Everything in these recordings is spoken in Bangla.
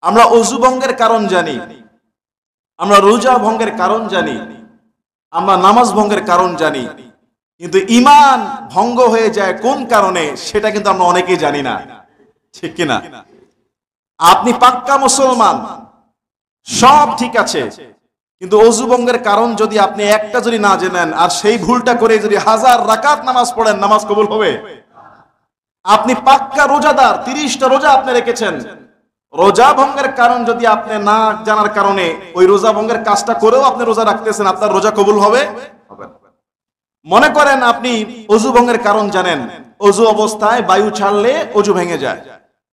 আমরা অজু ভঙ্গের কারণ জানি, আমরা রোজা ভঙ্গের কারণ জানি, আমরা নামাজ ভঙ্গের কারণ জানি, কিন্তু ঈমান ভঙ্গ হয়ে যায় কোন কারণে সেটা কিন্তু আমরা অনেকেই জানি না, ঠিক কিনা? আপনি পাক্কা মুসলমান, সব ঠিক আছে, কিন্তু অজু ভঙ্গের কারণ যদি আপনি একটা যদি না জেনেন আর সেই ভুলটা করে যদি 1000 রাকাত নামাজ পড়েন, নামাজ কবুল হবে? আপনি পাক্কা রোজাদার, 30টা রোজা আপনি রেখেছেন, রোজা ভঙ্গের কারণ যদি আপনি না জানার কারণে ওই রোজা ভঙ্গের কাজটা করেও আপনি রোজা রাখতেছেন, আপনার রোজা কবুল হবে? মনে করেন আপনি অজু ভঙ্গের কারণ জানেন, অজু অবস্থায় বায়ু ছাড়লে অজু ভেঙে যায়,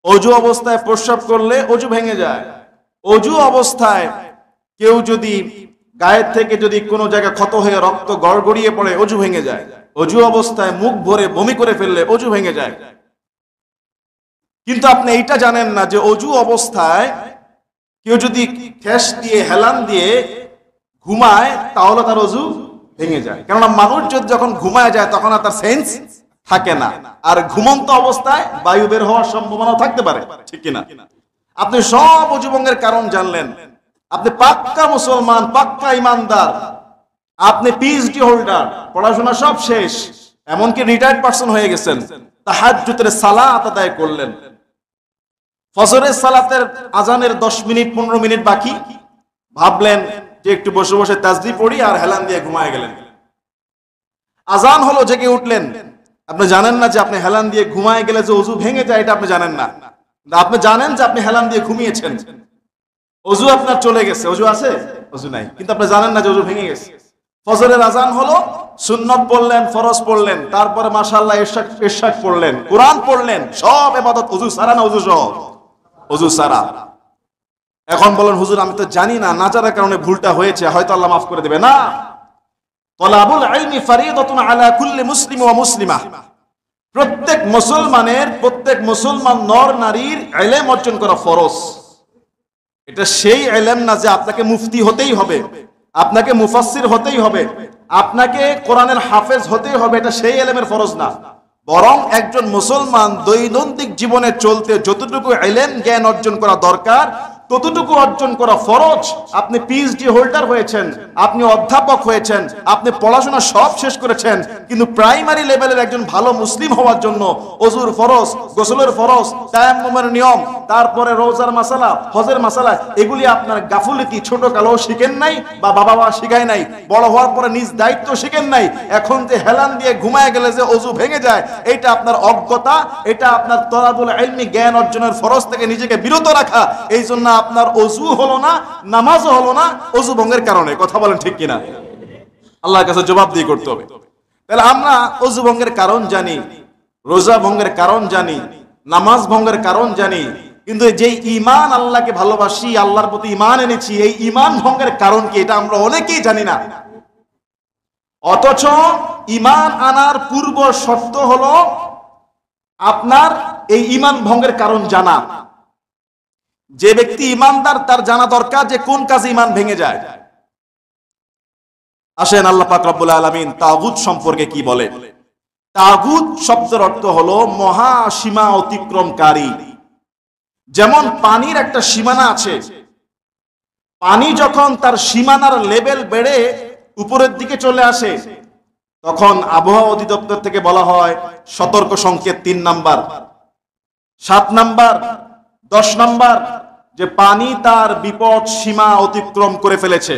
অজু অবস্থায় প্রস্রাব করলে অজু ভেঙে যায়, অজু অবস্থায় কেউ যদি গায়ের থেকে যদি কোনো জায়গায় ক্ষত হয়ে রক্ত গড়গড়িয়ে পড়ে অজু ভেঙে যায়, অজু অবস্থায় মুখ ভরে বমি করে ফেললে অজু ভেঙে যায়। কিন্তু আপনি এইটা জানেন না যে অজু অবস্থায় কেউ যদি ঠেস দিয়ে হেলান দিয়ে ঘুমায় তাহলে তার অজু ভেঙে যায়, কেননা মানুষ যদি যখন ঘুমায় যায় তখন আর তার সেন্স থাকে না, আর ঘুমন্ত অবস্থায় বায়ু বের হওয়ার সম্ভাবনা থাকতে পারে, ঠিক কিনা? আপনি সব অজু ভঙ্গের কারণ জানলেন, আপনি পাক্কা মুসলমান, পাক্কা ইমানদার, আপনি পিএইচডি হোল্ডার, পড়াশোনা সব শেষ, এমনকি রিটায়ার্ড পারসন হয়ে গেছেন, তাহাজ্জুদের সালাত আদায় করলেন, ফজরের সালাতের আজানের 10 মিনিট 15 মিনিট বাকি, ভাবলেন যে একটু বসে বসে তাসবিহ পড়ি আর হেলান দিয়ে ঘুমায় গেলেন। আজান হলো, জেগে উঠলেন, আপনি জানেন না যে আপনি হেলান দিয়ে ঘুমায় গেলে যে অজু ভেঙে যায়, এটা আপনি জানেন না। আপনি জানেন যে আপনি হেলান দিয়ে ঘুমিয়েছেন, অজু আপনার চলে গেছে, অজু আছে, অজু নাই, কিন্তু আপনি জানেন না যে অজু ভেঙে গেছে। ফজরের আজান হলো, সুন্নত পড়লেন, ফরজ পড়লেন, তারপরে মাশাআল্লাহ ইরশাদ পড়লেন, কোরআন পড়লেন, সব ইবাদত অজু সারা না অজু সহ? অজু সারা। এখন বলেন হুজুর আমি তো জানি না, না জানার কারণে ভুলটা হয়েছে, হয়তো আল্লাহ মাফ করে দেবে। না, তালাবুল ইলমি ফরিদাতুন আলা কুল্লি মুসলিম ওয়া মুসলিমা, প্রত্যেক মুসলমানের, প্রত্যেক মুসলমান নর নারীর ইলম অর্জন করা ফরজ। এটা সেই ইলম না যে আপনাকে মুফতি হতেই হবে, আপনাকে মুফাসসির হতেই হবে, আপনাকে কোরআনের হাফেজ হতেই হবে, এটা সেই ইলমের ফরজ না। বরং একজন মুসলমান দৈনন্দিন জীবনে চলতে যতটুকু ইলম জ্ঞান অর্জন করা দরকার ততটুকু অর্জন করা ফরজ। আপনি পিএইচডি হোল্ডার হয়েছেন, আপনি অধ্যাপক হয়েছেন, আপনি পড়াশোনা সব শেষ করেছেন, কিন্তু প্রাইমারি লেভেলের একজন ভালো মুসলিম হওয়ার জন্য অজুর ফরজ, গোসলের ফরজ, তায়াম্মুমের নিয়ম, তারপরে রোজার মাসালা, হজের মাসালা, এগুলি আপনার গাফুলতি, ছোট কালো শিখেন নাই, বা বাবা মা শিখায় নাই, বড় হওয়ার পরে নিজ দায়িত্ব শিখেন নাই, এখন যে হেলান দিয়ে ঘুমায় গেলে যে অজু ভেঙে যায়, এটা আপনার অজ্ঞতা, এটা আপনার তলাবুল ইলমি জ্ঞান অর্জনের ফরজ থেকে নিজেকে বিরত রাখা। এই জন্য আপনার অজু হলো না, নামাজও হলো না, অজু ভঙ্গের কারণে। কথা বলেন ঠিক কিনা? আল্লাহর কাছে জবাব দিয়ে করতে হবে। তাহলে আমরা অজু ভঙ্গের কারণ জানি, রোজা ভঙ্গের কারণ জানি, নামাজ ভঙ্গের কারণ জানি, কিন্তু যে ঈমান, আল্লাহকে ভালোবাসি, আল্লাহর প্রতি ঈমান এনেছি, এই ঈমান ভঙ্গের কারণ কি এটা আমরা অনেকেই জানি না। অথচ ঈমান আনার পূর্ব শর্ত হলো আপনার এই ঈমান ভঙ্গের কারণ জানা। যে ব্যক্তি ঈমানদার তার জানা দরকার যে কোন কাজে ঈমান ভেঙে যায়। আসেন আল্লাহ পাক রব্বুল আলামিন তাগুত সম্পর্কে কি বলে। তাগুত শব্দের অর্থ হলো মহা সীমা অতিক্রমকারী। যেমন পানির একটা সীমানা আছে, পানি যখন তার সীমানার লেভেল বেড়ে উপরের দিকে চলে আসে তখন আবহাওয়া অধিদপ্তর থেকে বলা হয় সতর্ক সংকেত 3 নাম্বার, 7 নাম্বার, 10 নাম্বার, যে পানি তার বিপদ সীমা অতিক্রম করে ফেলেছে।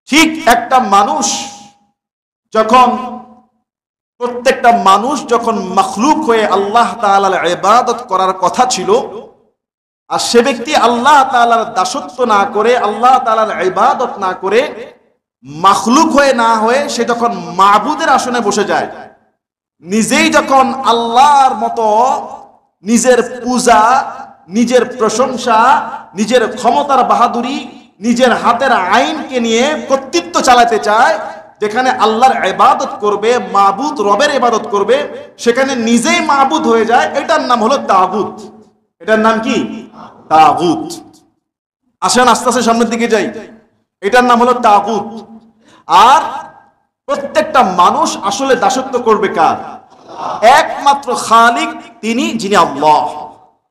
ঠিক একটা মানুষ যখন, প্রত্যেকটা মানুষ যখন মাখলুক হয়ে আল্লাহ তাআলার ইবাদত করার কথা ছিল, আর সে ব্যক্তি আল্লাহ তাআলার দাসত্ব না করে, আল্লাহ তাআলার ইবাদত না করে, মাখলুক হয়ে না হয়ে সে যখন মাবুদের আসনে বসে যায়, নিজেই যখন আল্লাহর মতো নিজের পূজা, নিজের প্রশংসা, নিজের ক্ষমতার বাহাদুরি, নিজের হাতের আইনকে নিয়ে কর্তৃত্ব চালাতে চায়, যেখানে আল্লাহর ইবাদত করবে, মাবুদ রবের ইবাদত করবে, সেখানে নিজেই মাবুদ হয়ে যায়, এটার নাম হলো তাগুত। এটার নাম কি? তাগুত। আসেন আস্তে আস্তে সামনের দিকে যাই। এটার নাম হলো তাগুত। আর প্রত্যেকটা মানুষ আসলে দাসত্ব করবে কার? একমাত্র খালিক, তিনি যিনি আল্লাহ।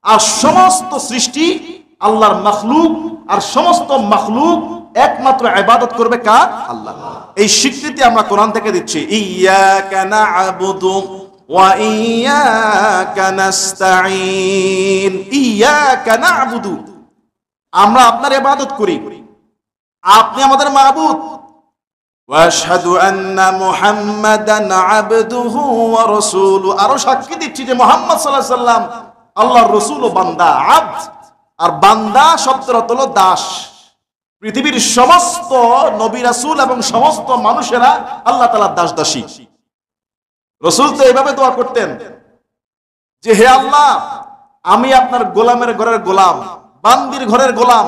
আর সমস্ত সৃষ্টি আল্লাহর মাখলুক, আর সমস্ত মাখলুক একমাত্র ইবাদত করবে কার? আল্লাহ। এই স্বীকৃতি আমরা কোরআন থেকে দিচ্ছি, ইয়্যাকা না'বুদু ওয়া ইয়্যাকা নাস্তাঈন। ইয়্যাকা না'বুদু, আমরা আপনার ইবাদত করি, আপনি আমাদের মাবুদ। ওয়া আশহাদু আন্না মুহাম্মাদান আবদুহু ওয়া রাসূলুহু, আরো সাক্ষী দিচ্ছি যে মুহাম্মদ সাল্লাল্লাহু আলাইহি সাল্লাম আল্লাহর রাসূল ও বান্দা। আবদ আর বান্দা শব্দের অর্থ হলো দাস। পৃথিবীর সমস্ত নবী রাসূল এবং সমস্ত মানুষেরা আল্লাহ তাআলার দাস দাসী। রাসূল তো এইভাবে দোয়া করতেন যে হে আল্লাহ, আমি আপনার গোলামের ঘরের গোলাম, বান্দির ঘরের গোলাম,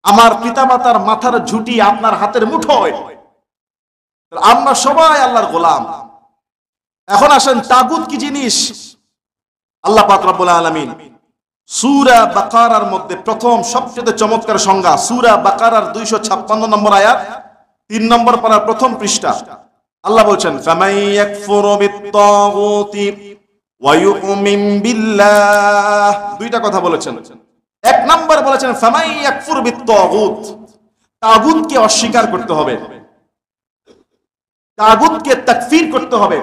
আমার পিতামাতার মাথার ঝুঁটি আপনার হাতের মুঠোয়, আমরা সবাই আল্লাহর গোলাম। এখন আসেন তাগুত কি জিনিস। আল্লাহ পাক রব্বুল আলামিন সূরা বাকারার মধ্যে প্রথম সবচেয়ে চমৎকার সংজ্ঞা, সূরা বাকারার 256 নম্বর আয়াত, 3 নম্বর পারার প্রথম পৃষ্ঠা। আল্লাহ বলছেন ফামান ইয়াকফুরু বিত-তাগুতি ওয়া ইউমিন বিল্লাহ। দুইটা কথা বলেছেন। এক নম্বর বলেছেন ফামান ইয়াকফুর বিত-তাগুত, তাগুতকে অস্বীকার করতে হবে, তাগুতকে তাকফীর করতে হবে,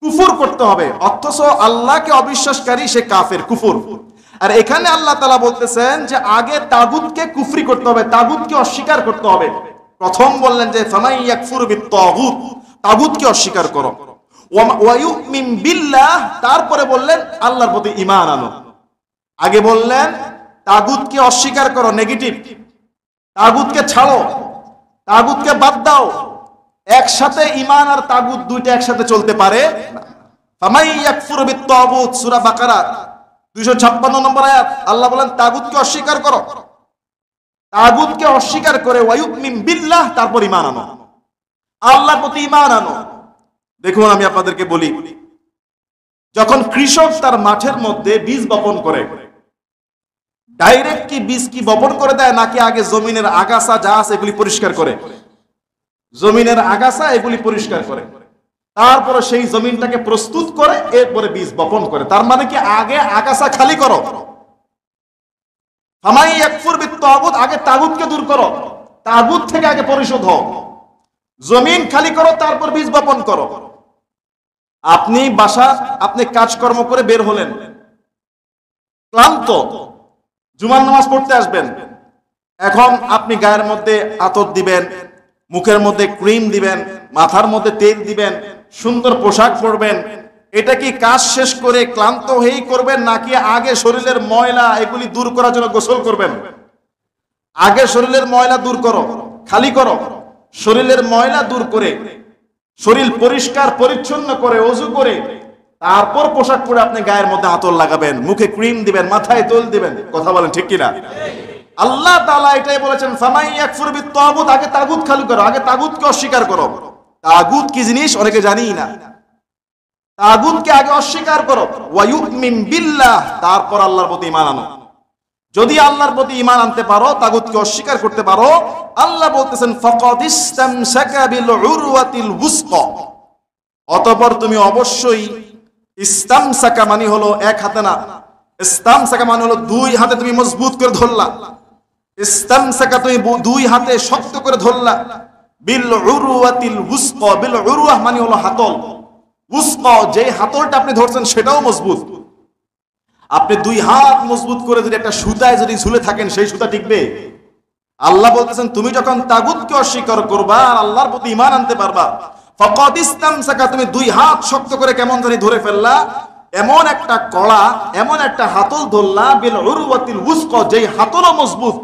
কুফর করতে হবে। অথচ আল্লাহকে অবিশ্বাসকারী সে কাফের, কুফর। আর এখানে আল্লাহ তাআলা বলতেছেন যে আগে তাগুতকে কুফরি করতে হবে, তাগুতকে অস্বীকার করতে হবে। প্রথম বললেন যে ফামান ইয়াকফুর বিত-তাগুত, তাগুতকে অস্বীকার করো, ওয়া ইউমিন বিল্লাহ, তারপরে বললেন আল্লাহর প্রতি ঈমান আনো। আগে বললেন তাগুতকে অস্বীকার করো, নেগেটিভ, তাগুতকে ছাড়ো, তাগুতকে বাদ দাও। একসাথে ঈমান আর তাগুত দুইটা একসাথে চলতে পারে না। ফামান ইয়াকফুর বিত-তাগুত, সূরা বাকারা 256 নম্বর আয়াত। আল্লাহ বলেন তাগুতকে অস্বীকার করো, তাগুতকে অস্বীকার করে ওয়া ইউমিন বিল্লাহ, তারপর ঈমান আনো, আল্লাহর প্রতি ঈমান আনো। দেখুন আমি আপনাদেরকে বলি, যখন কৃষক তার মাঠের মধ্যে বীজ বপন করে, ডাইরেক্ট কি বীজ কি বপন করে দেয়, নাকি আগে জমিনের আগাছা যা আছে এগুলি পরিষ্কার করে? জমিনের আগাছা এগুলি পরিষ্কার করে, তারপরে সেই জমিনটাকে প্রস্তুত করে এরপরে বীজ বপন করে। তার মানে কি আগে আগাছা খালি করো। ফামান ইয়াকফুর বিত-তাগুত, আগে তাগুতকে দূর করো, তাগুত থেকে আগে পরিশোধ হও, জমিন খালি করো, তারপর বীজ বপন করো। আপনি আপনি কাজকর্ম করে বের হলেন, ক্লান্ত, জুমার নামাজ পড়তে আসবেন। এখন আপনি গায়ের মধ্যে আতর দিবেন, মুখের মধ্যে ক্রিম দিবেন, মাথার মধ্যে তেল দিবেন, সুন্দর পোশাক পরবেন। এটা কি কাজ শেষ করে ক্লান্ত হয়েই করবেন, নাকি আগে শরীরের ময়লা এগুলি দূর করার জন্য গোসল করবেন? আগে শরীরের ময়লা দূর করো, খালি করো, শরীরের ময়লা দূর করে শরীর পরিষ্কার পরিচ্ছন্ন করে ওযু করে তারপর পোশাক পরে আপনি গায়ের মধ্যে আতর লাগাবেন, মুখে ক্রিম দিবেন, মাথায় তেল দিবেন। কথা বলেন ঠিক কিনা? আল্লাহ তাআলা এটাই বলেছেন ফামান ইয়াকফুর বিত-তাগুত, আগে তাগুত খালি করো, আগে তাগুতকে অস্বীকার করো। তাগুত কি জিনিস অনেকে জানিই না। তাগুতকে আগে অস্বীকার করো, ওয়া ইউমিন বিল্লাহ, তারপর আল্লাহর প্রতি ঈমান আনো। যদি আল্লাহর প্রতি ঈমান আনতে পারো, তাগুতকে অস্বীকার করতে পারো, আল্লাহ বলতেছেন ফাকাদ ইসতামসাকা বিল উরওয়াতিল ওয়াসকা, অতঃপর তুমি অবশ্যই, ইসতামসাকা মানে হলো এক হাতে না, ইসতামসাকা মানে হলো দুই হাতে তুমি মজবুত করে ধরলা, ইসতামসাকা তুমি দুই হাতে শক্ত করে ধরলা, বিল উরওয়াতিল ওয়াসকা, বিল উরওয়াহ মানে হলো হাতল, ওয়াসকা যে হাতলটা আপনি ধরছেন সেটাও মজবুত। আপনি দুই হাত মজবুত করে যদি একটা সুতায় যদি ঝুলে থাকেন, সেই সুতা টিকবে? আল্লাহ বলতেছেন তুমি যখন তাগুতকে অস্বীকার করবা আর আল্লাহর প্রতি ঈমান আনতে পারবা, ফাকাদ ইসতামসাকা, তুমি দুই হাত শক্ত করে কেমন জানি ধরে ফেললা, এমন একটা কড়া, এমন একটা হাতল ধরলা, বিল উরওয়াতিল ওয়াসকা, যেই হাতলও মজবুত।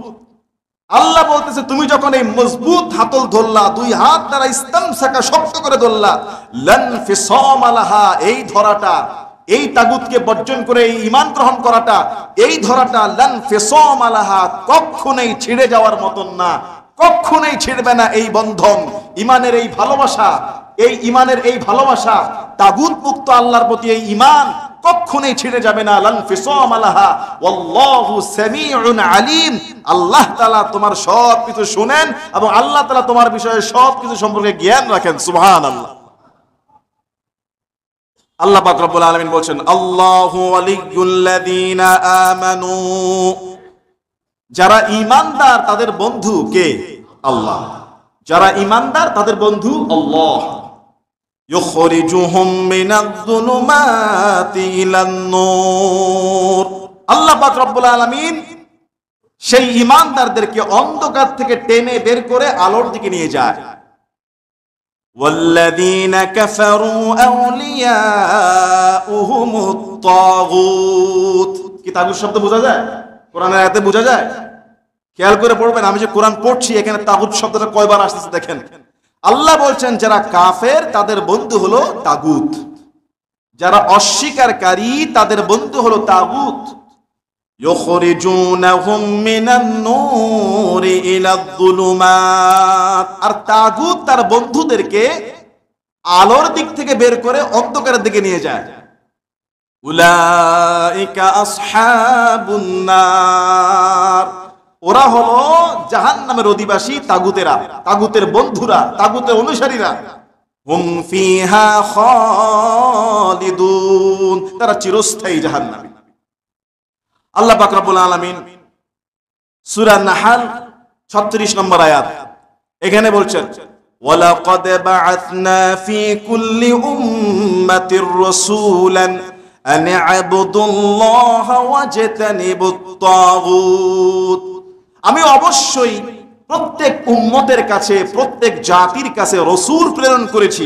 আল্লাহ বলতেছে তুমি যখন এই মজবুত হাতল ধরলা, দুই হাত দ্বারা ইসতামসাকা শক্ত করে ধরলা, লান ফিসাম লাহা, এই ধরাটা, এই তাগুতকে বর্জন করে এই ঈমান গ্রহণ করাটা, এই ধরাটা লান ফিসাম লাহা, কখনোই ছিড়ে যাওয়ার মতন না, কখনোই ছিড়বে না এই বন্ধন। ঈমানের এই ভালোবাসা, এই ঈমানের এই ভালোবাসা, তাগুত মুক্ত আল্লাহর প্রতি এই ঈমান কখনোই ছিড়ে যাবে না। লান ফিসাম লাহা ওয়াল্লাহু সামিউন আলিম, আল্লাহ তাআলা তোমার সব কিছু শুনেন এবং আল্লাহ তাআলা তোমার বিষয়ে সব কিছু সম্পর্কে জ্ঞান রাখেন। সুবহানাল্লাহ। আল্লাহ পাক রব্বুল আলামিন বলছেন, আল্লাহু ওয়ালিয়্যুল্লাযীনা আমানু, যারা ঈমানদার তাদের বন্ধু কে? আল্লাহ। যারা ঈমানদার তাদের বন্ধু আল্লাহ। ইউখরিজুহুম মিনায-যুলুমাতি ইলান-নূর, আল্লাহ পাক রব্বুল আলামিন সেই ঈমানদারদেরকে অন্ধকার থেকে টেনে বের করে আলোর দিকে নিয়ে যায়। ওয়াল্লাযীনা কাফারু আউলিয়াউহুমুত-তাগুত, কি তাগুত শব্দ বোঝা যায়? কোরআনের আয়াতে বোঝা যায়? খেয়াল করে পড়বেন, আমি যে কোরআন পড়ছি এখানে তাগুত শব্দটা কয়বার আসছে দেখেন। আল্লাহ বলছেন যারা কাফের তাদের বন্ধু হলো তাগুত, যারা অস্বীকারী তাদের বন্ধু হলো তাগুত। ইউখরিজুনাহুম মিনান-নূরি ইলায-যুলুমাত, আর তাগুত তার বন্ধুদেরকে আলোর দিক থেকে বের করে অন্ধকারের দিকে নিয়ে যায়। উলাইকা আসহাবুন নার, ওরা হলো জাহান্নামের অধিবাসী তাগুতেরা, তাগুতের বন্ধুরা, তাগুতের অনুসারীরা। হুম ফিহা খালিদুন, তারা চিরস্থায়ী জাহান্নামী। আল্লাহ পাক রব্বুল আলামিন সূরা নাহল 36 নম্বর আয়াত এখানে বলছেন, ওয়ালাকাদ বাআথনা ফি কুল্লি উম্মাতির রাসূলান আন ইবুদুল্লাহা ওয়াজতানিবুত-তাগুত, আমি অবশ্যই প্রত্যেক উম্মতের কাছে, প্রত্যেক জাতির কাছে রাসূল প্রেরণ করেছি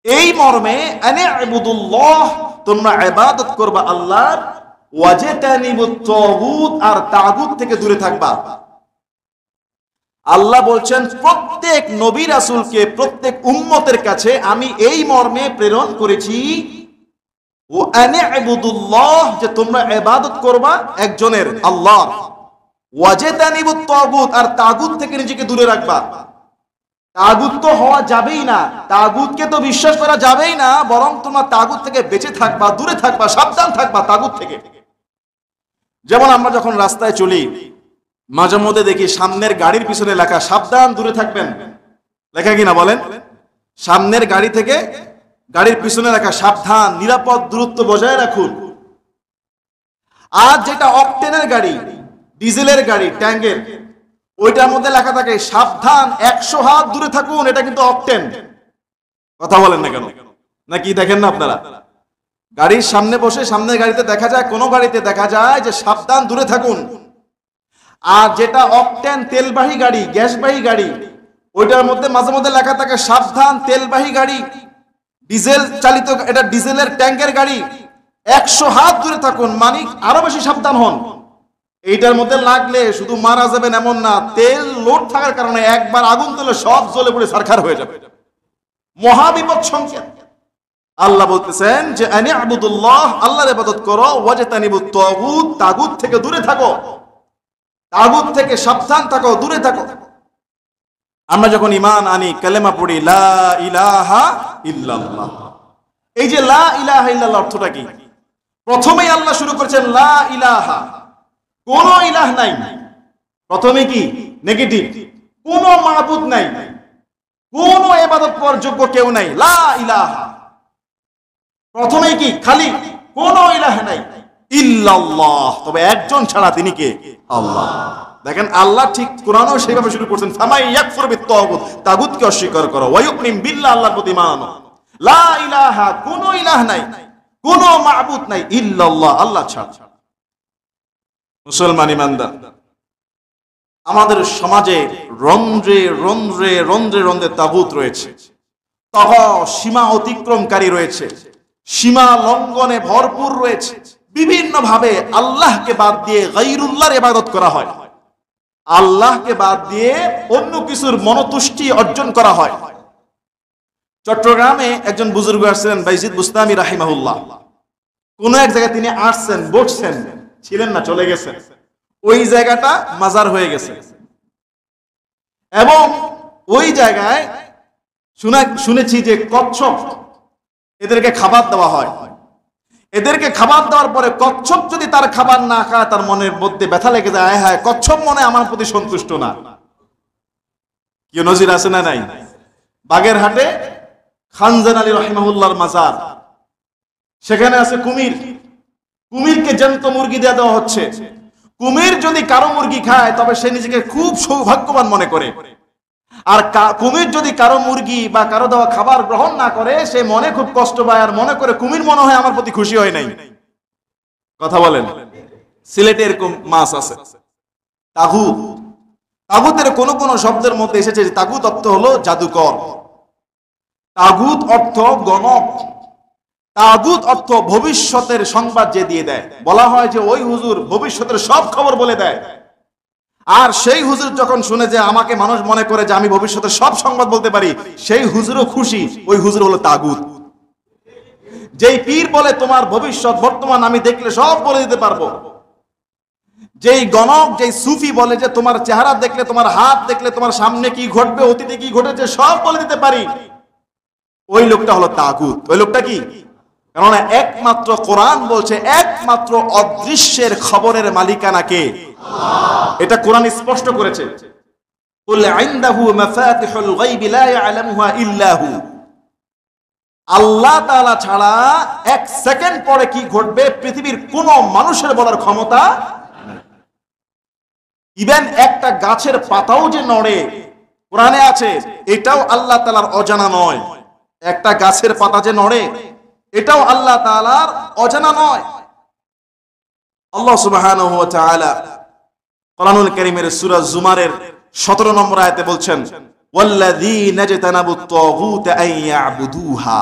এই মর্মে, আন ইবুদুল্লাহ, তোমরা ইবাদত করবা আল্লাহর, ওয়াজতানিবুত-তাগুত, আর তাগুত থেকে দূরে থাকবা। আল্লাহ বলছেন প্রত্যেক নবী রাসূলকে প্রত্যেক উম্মতের কাছে আমি এই মর্মে প্রেরণ করেছি, ও আন ইবুদুল্লাহ, যে তোমরা ইবাদত করবা একজনের আল্লাহর, ওয়াজতানিবুত-তাগুত, আর তাগুত থেকে নিজেকে দূরে রাখবা। তাগুত তো হওয়া যাবেই না, তাগুতকে তো বিশ্বাস করা যাবেই না, বরং তোমরা তাগুত থেকে বেঁচে থাকবা, দূরে থাকবা, সাবধান থাকবা তাগুত থেকে। যেমন আমরা যখন রাস্তায় চলি মাঝে মধ্যে দেখি সামনের গাড়ির পিছনে লেখা সাবধান দূরে থাকবেন, লেখা কিনা বলেন? সামনের গাড়ি থেকে গাড়ির পিছনে লেখা সাবধান, নিরাপদ দূরত্ব বজায় রাখুন। আর যেটা অকটেনের গাড়ি, ডিজেলের গাড়ি, ট্যাঙ্কের, ওইটার মধ্যে লেখা থাকে সাবধান 100 হাত দূরে থাকুন, এটা কিন্তু অকটেন। কথা বলেন না কেন? নাকি দেখেন না আপনারা? গাড়ির সামনে বসে সামনের গাড়িতে দেখা যায়, কোন গাড়িতে দেখা যায় যে সাবধান দূরে থাকুন। আর যেটা অকটেন তেলবাহী গাড়ি, গ্যাসবাহী গাড়ি, ওইটার মধ্যে মাঝে মধ্যে লেখা থাকে সাবধান তেলবাহী গাড়ি, ডিজেল চালিত, এটা ডিজেলের ট্যাঙ্কের গাড়ি, 100 হাত দূরে থাকুন, মানে আরো বেশি সাবধান হন। এইটার মধ্যে লাগলে শুধু মারা যাবেন এমন না, তেল লোড থাকার কারণে একবার আগুন তুলে সব জ্বলে পুড়ে ছারখার হয়ে যাবে, মহাবিপদ সংকেত। আল্লাহ বলতেছেন যে আন ইবুদুল্লাহ, আল্লাহর ইবাদত করো, ওয়াজতানিবুত-তাগুত, তাগুত থেকে দূরে থাকো, তাগুত থেকে সাবধান থাকো, দূরে থাকো। আমরা যখন ঈমান আনি, কালেমা পড়ি লা ইলাহা ইল্লাল্লাহ, এই যে লা ইলাহা ইল্লাল্লাহ অর্থটা কি? প্রথমেই আল্লাহ শুরু করেছেন লা ইলাহা, কোন ইলাহ নাই। প্রথমে কি নেগেটিভ, কোন মাবুদ নাই, কোন ইবাদত করার যোগ্য কেউ নাই, লা ইলাহা। প্রথমেই কি খালি, কোন ইলাহ নাই, ইল্লাল্লাহ, তবে একজন ছাড়া, তিনি কে? আল্লাহ। দেখেন আল্লাহ ঠিক কোরআনও সেইভাবে শুরু করছেন, ফামাই ইয়াকফুর বিত-তাগুত, তাগুতকে অস্বীকার করো, ওয়া ইউমিন বিল্লাহ, আল্লাহর প্রতি ঈমান আনো, লা ইলাহা, কোন ইলাহ নাই, কোন মাবুদ নাই, ইল্লাল্লাহ, আল্লাহ ছাড়া। মুসলমান ঈমানদার, আমাদের সমাজে রন্ধ্রে রন্ধ্রে রন্ধ্রে রন্ধ্রে তাগুত রয়েছে, সীমা অতিক্রমকারী রয়েছে, সীমা লঙ্ঘনে ভরপুর রয়েছে। বিভিন্ন ভাবে আল্লাহকে বাদ দিয়ে গায়রুল্লাহর ইবাদত করা হয়, আল্লাহকে বাদ দিয়ে অন্য কিছুর মনতুষ্টি অর্জন করা হয়। চট্টগ্রামে একজন বুজুর্গ আসছিলেন, বাইজিদ বুস্তামি রাহিমাহুল্লাহ। কোন এক জায়গায় তিনি আসছেন, বসছেন, ছিলেন না, চলে গেছেন। ওই জায়গাটা মাজার হয়ে গেছে, এবং ওই জায়গায় শুনেছি যে কচ্ছপ, এদেরকে খাবার দেওয়া হয়। এদেরকে খাবার দেওয়ার পরে কচ্ছপ যদি তার খাবার না খায়, তার মনের মধ্যে ব্যথা লেগে যায়, হ্যাঁ কচ্ছপ মনে আমার প্রতি সন্তুষ্ট না। কি নজির আছে না নাই? বাগেরহাটে খানজান আলী রাহিমাহুল্লাহর মাজার, সেখানে আছে কুমির, কুমিরকে জ্যান্ত মুরগি দিয়ে দেওয়া হচ্ছে। কুমির যদি কারো মুরগি খায় তবে সে নিজেকে খুব সৌভাগ্যবান মনে করে, আর কুমির যদি কারো মুরগি বা কারো দেওয়া খাবার গ্রহণ না করে সে মনে খুব কষ্ট পায়, আর মনে করে কুমির মনে হয় আমার প্রতি খুশি হয় নাই। কথা বলেন, সিলেটে এরকম মাছ আছে তাগুত। তাগুতের কোন কোন শব্দের মধ্যে এসেছে যে তাগুত অর্থ হলো জাদুকর, তাগুত অর্থ গণক, তাগুত অর্থ ভবিষ্যতের সংবাদ যে দিয়ে দেয়। বলা হয় যে ওই হুজুর ভবিষ্যতের সব খবর বলে দেয়, আর সেই হুজুর যখন শুনে যে আমাকে মানুষ মনে করে যে আমি ভবিষ্যতের সব সংবাদ বলতে পারি, সেই হুজুরও খুশি। ওই হুজুর হলো তাগুত। যেই পীর বলে তোমার ভবিষ্যৎ বর্তমান আমি দেখলে সব বলে দিতে পারবো, যেই গণক যেই সুফি বলে যে তোমার চেহারা দেখলে, তোমার হাত দেখলে তোমার সামনে কি ঘটবে, অতীতে কি ঘটেছে সব বলে দিতে পারি, ওই লোকটা হলো তাগুত। ওই লোকটা কি? কেননা একমাত্র কোরআন বলছে একমাত্র অদৃশ্যের খবরের মালিকানা কে? এটা কোরআন স্পষ্ট করেছে, কুল ইনদাহু মাফাতিহুল গায়বি লা ইয়ালামুহা ইল্লা হু। আল্লাহ তাআলা ছাড়া এক সেকেন্ড পরে কি ঘটবে পৃথিবীর কোন মানুষের বলার ক্ষমতা নেই। ইভেন একটা গাছের পাতাও যে নড়ে কোরআনে আছে, এটাও আল্লাহ তাআলার অজানা নয়। একটা গাছের পাতা যে নড়ে এটাও আল্লাহ তাআলার অজানা নয়। আল্লাহ সুবহানাহু ওয়া তাআলা কোরআনুল কারীমের সূরা জুমারের 17 নম্বর আয়াতে বলছেন, ওয়াল্লাযীনা জাতানাবুত তাগুত আন ইয়াবুদুহা।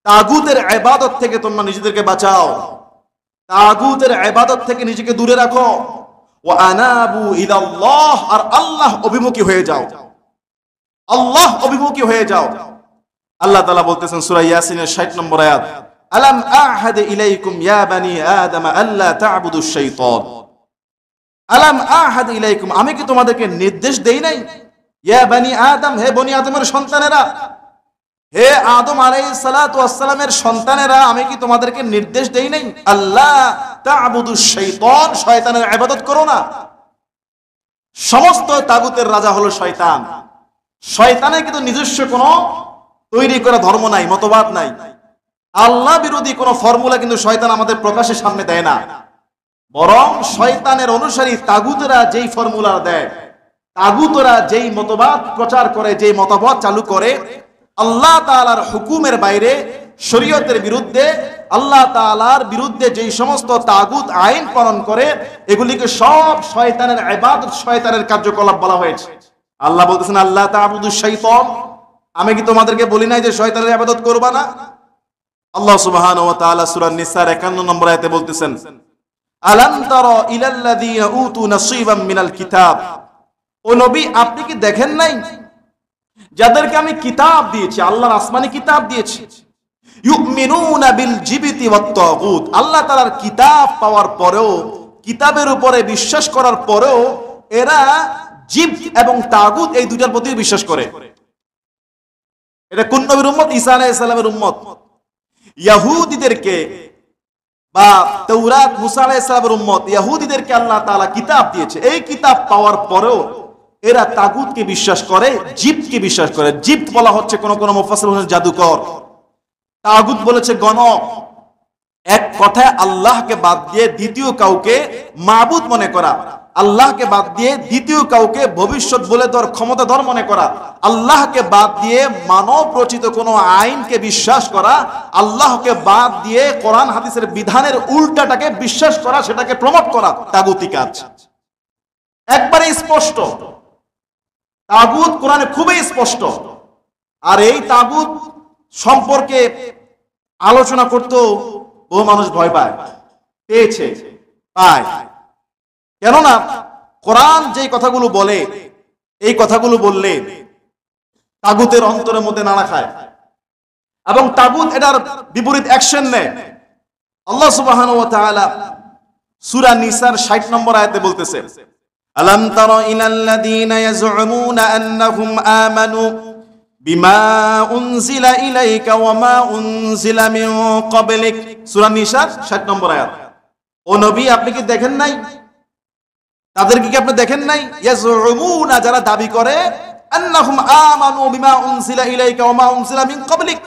তাগুতের ইবাদত থেকে তোমরা নিজেদেরকে বাঁচাও, তাগুতের ইবাদত থেকে নিজেকে দূরে রাখো। ওয়া আনাবু ইলাল্লাহ, আর আল্লাহ অভিমুখী হয়ে যাও, আল্লাহ অভিমুখী হয়ে যাও। আল্লাহ তাআলা বলতেছেন সূরা ইয়াসিনের 60 নম্বর আয়াত, আলাম আহাদ ইলাইকুম ইয়া বানি আদম আল্লা তা'বুদুশ শাইতান। আলাম আহাদ ইলাইকুম, আমি কি তোমাদেরকে নির্দেশ দেই নাই? ইয়া বানি আদম, হে বনি আদমের সন্তানেরা, হে আদম আলাইহিস সালাতু ওয়াস সালামের সন্তানেরা, আমি কি তোমাদেরকে নির্দেশ দেই নাই আল্লাহ তা'বুদুশ শাইতান, শয়তানের ইবাদত করো না। সমস্ত তাগুতের রাজা হলো শয়তান। শয়তানের কিন্তু নিজস্ব কোনো তৈরি করা ধর্ম নাই, মতবাদ নাই। আল্লাহ বিরোধী কোনো ফর্মুলা কিন্তু শয়তান আমাদের প্রকাশের সামনে দেয় না, বরং শয়তানের অনুসারী তাগুতেরা যেই ফর্মুলা দেয়, তাগুতরা যেই মতবাদ প্রচার করে, যেই মতবাদ চালু করে, আল্লাহ তাআলার হুকুমের বাইরে, শরীয়তের বিরুদ্ধে, আল্লাহ তাআলার বিরুদ্ধে যেই সমস্ত তাগুত আইন পালন করে, এগুলিকে সব শয়তানের ইবাদত, শয়তানের কার্যকলাপ বলা হয়েছে। আল্লাহ বলতেছেন আল্লাহ তা'বুদুশ শাইতান, আমি কি তোমাদেরকে বলি নাই যে শয়তানের ইবাদত করবা না? আল্লাহ সুবহানাহু ওয়া তাআলা সূরা নিসার 51 নম্বর আয়াতে বলতেছেন, আলাম তারা ইলাল্লাযীনা উতু নাসীবাম মিনাল কিতাব। ও নবী, আপনি কি দেখেন নাই যাদেরকে আমি কিতাব দিয়েছি, আল্লাহর আসমানি কিতাব দিয়েছি, ইউমিনুনা বিল জিবতি ওয়াত তাগুত। আল্লাহ তাআলার কিতাব পাওয়ার পরেও, কিতাবের উপরে বিশ্বাস করার পরেও এরা জিবত এবং তাগুত এই দুটার প্রতি বিশ্বাস করে। এটা কোন নবীর উম্মত? ঈসা আলাইহিস সালামের উম্মত। ইহুদিদেরকে বা তাওরাত মুসা আলাইহিস সালামের উম্মত, ইহুদিদেরকে আল্লাহ তাআলা কিতাব দিয়েছে। এই কিতাব পাওয়ার পরেও এরা তাগুতকে বিশ্বাস করে, জিবতকে বিশ্বাস করে। জিবত বলা হচ্ছে কোন কোন মুফাসসির বলেছেন জাদুকর, তাগুত বলেছে গণক। এক কথায় আল্লাহকে বাদ দিয়ে দ্বিতীয় কাউকে মাবুদ মনে করা, আল্লাহকে বাদ দিয়ে দ্বিতীয় কাউকে ভবিষ্যৎ বলে দেওয়ার ক্ষমতাধর মনে করা, আল্লাহকে বাদ দিয়ে মানব রচিত কোনো আইনকে বিশ্বাস করা, আল্লাহকে বাদ দিয়ে কোরআন হাদিসের বিধানের উল্টাটাকে বিশ্বাস করা, সেটাকে প্রমোট করা তাগুতি কাজ। একবারে স্পষ্ট, তাগুত কোরআনে খুবই স্পষ্ট। আর এই তাগুত সম্পর্কে আলোচনা করতেও বহু মানুষ ভয় পায়, পেয়েছে, পায়। কেননা কোরআন যেই কথাগুলো বলে, এই কথাগুলো বললে তাগুতের অন্তরের মধ্যে নাড়া খায় এবং তাগুত এটার বিপরীত অ্যাকশন নেয়। আল্লাহ সুবহানাহু ওয়া তাআলা সূরা নিসার 60 নম্বর আয়াতে বলতেছে, আলাম তারা ইলাল্লাযীনা ইয়াজউমুনা আন্নাহুম আমানু বিমা উনজিলা ইলাইকা ওয়া মা উনজিলা মিন ক্বাবলিক। সূরা নিসার 60 নম্বর আয়াত। ও নবী, আপনি কি দেখেন নাই, তাদেরকে কি আপনি দেখেন নাই? ইয়াজউমুনা, যারা দাবি করে, আন্নাহুম আমানু বিমা উনজিলা ইলাইকা ওয়া মা উনজিলা মিন ক্বাবলিক,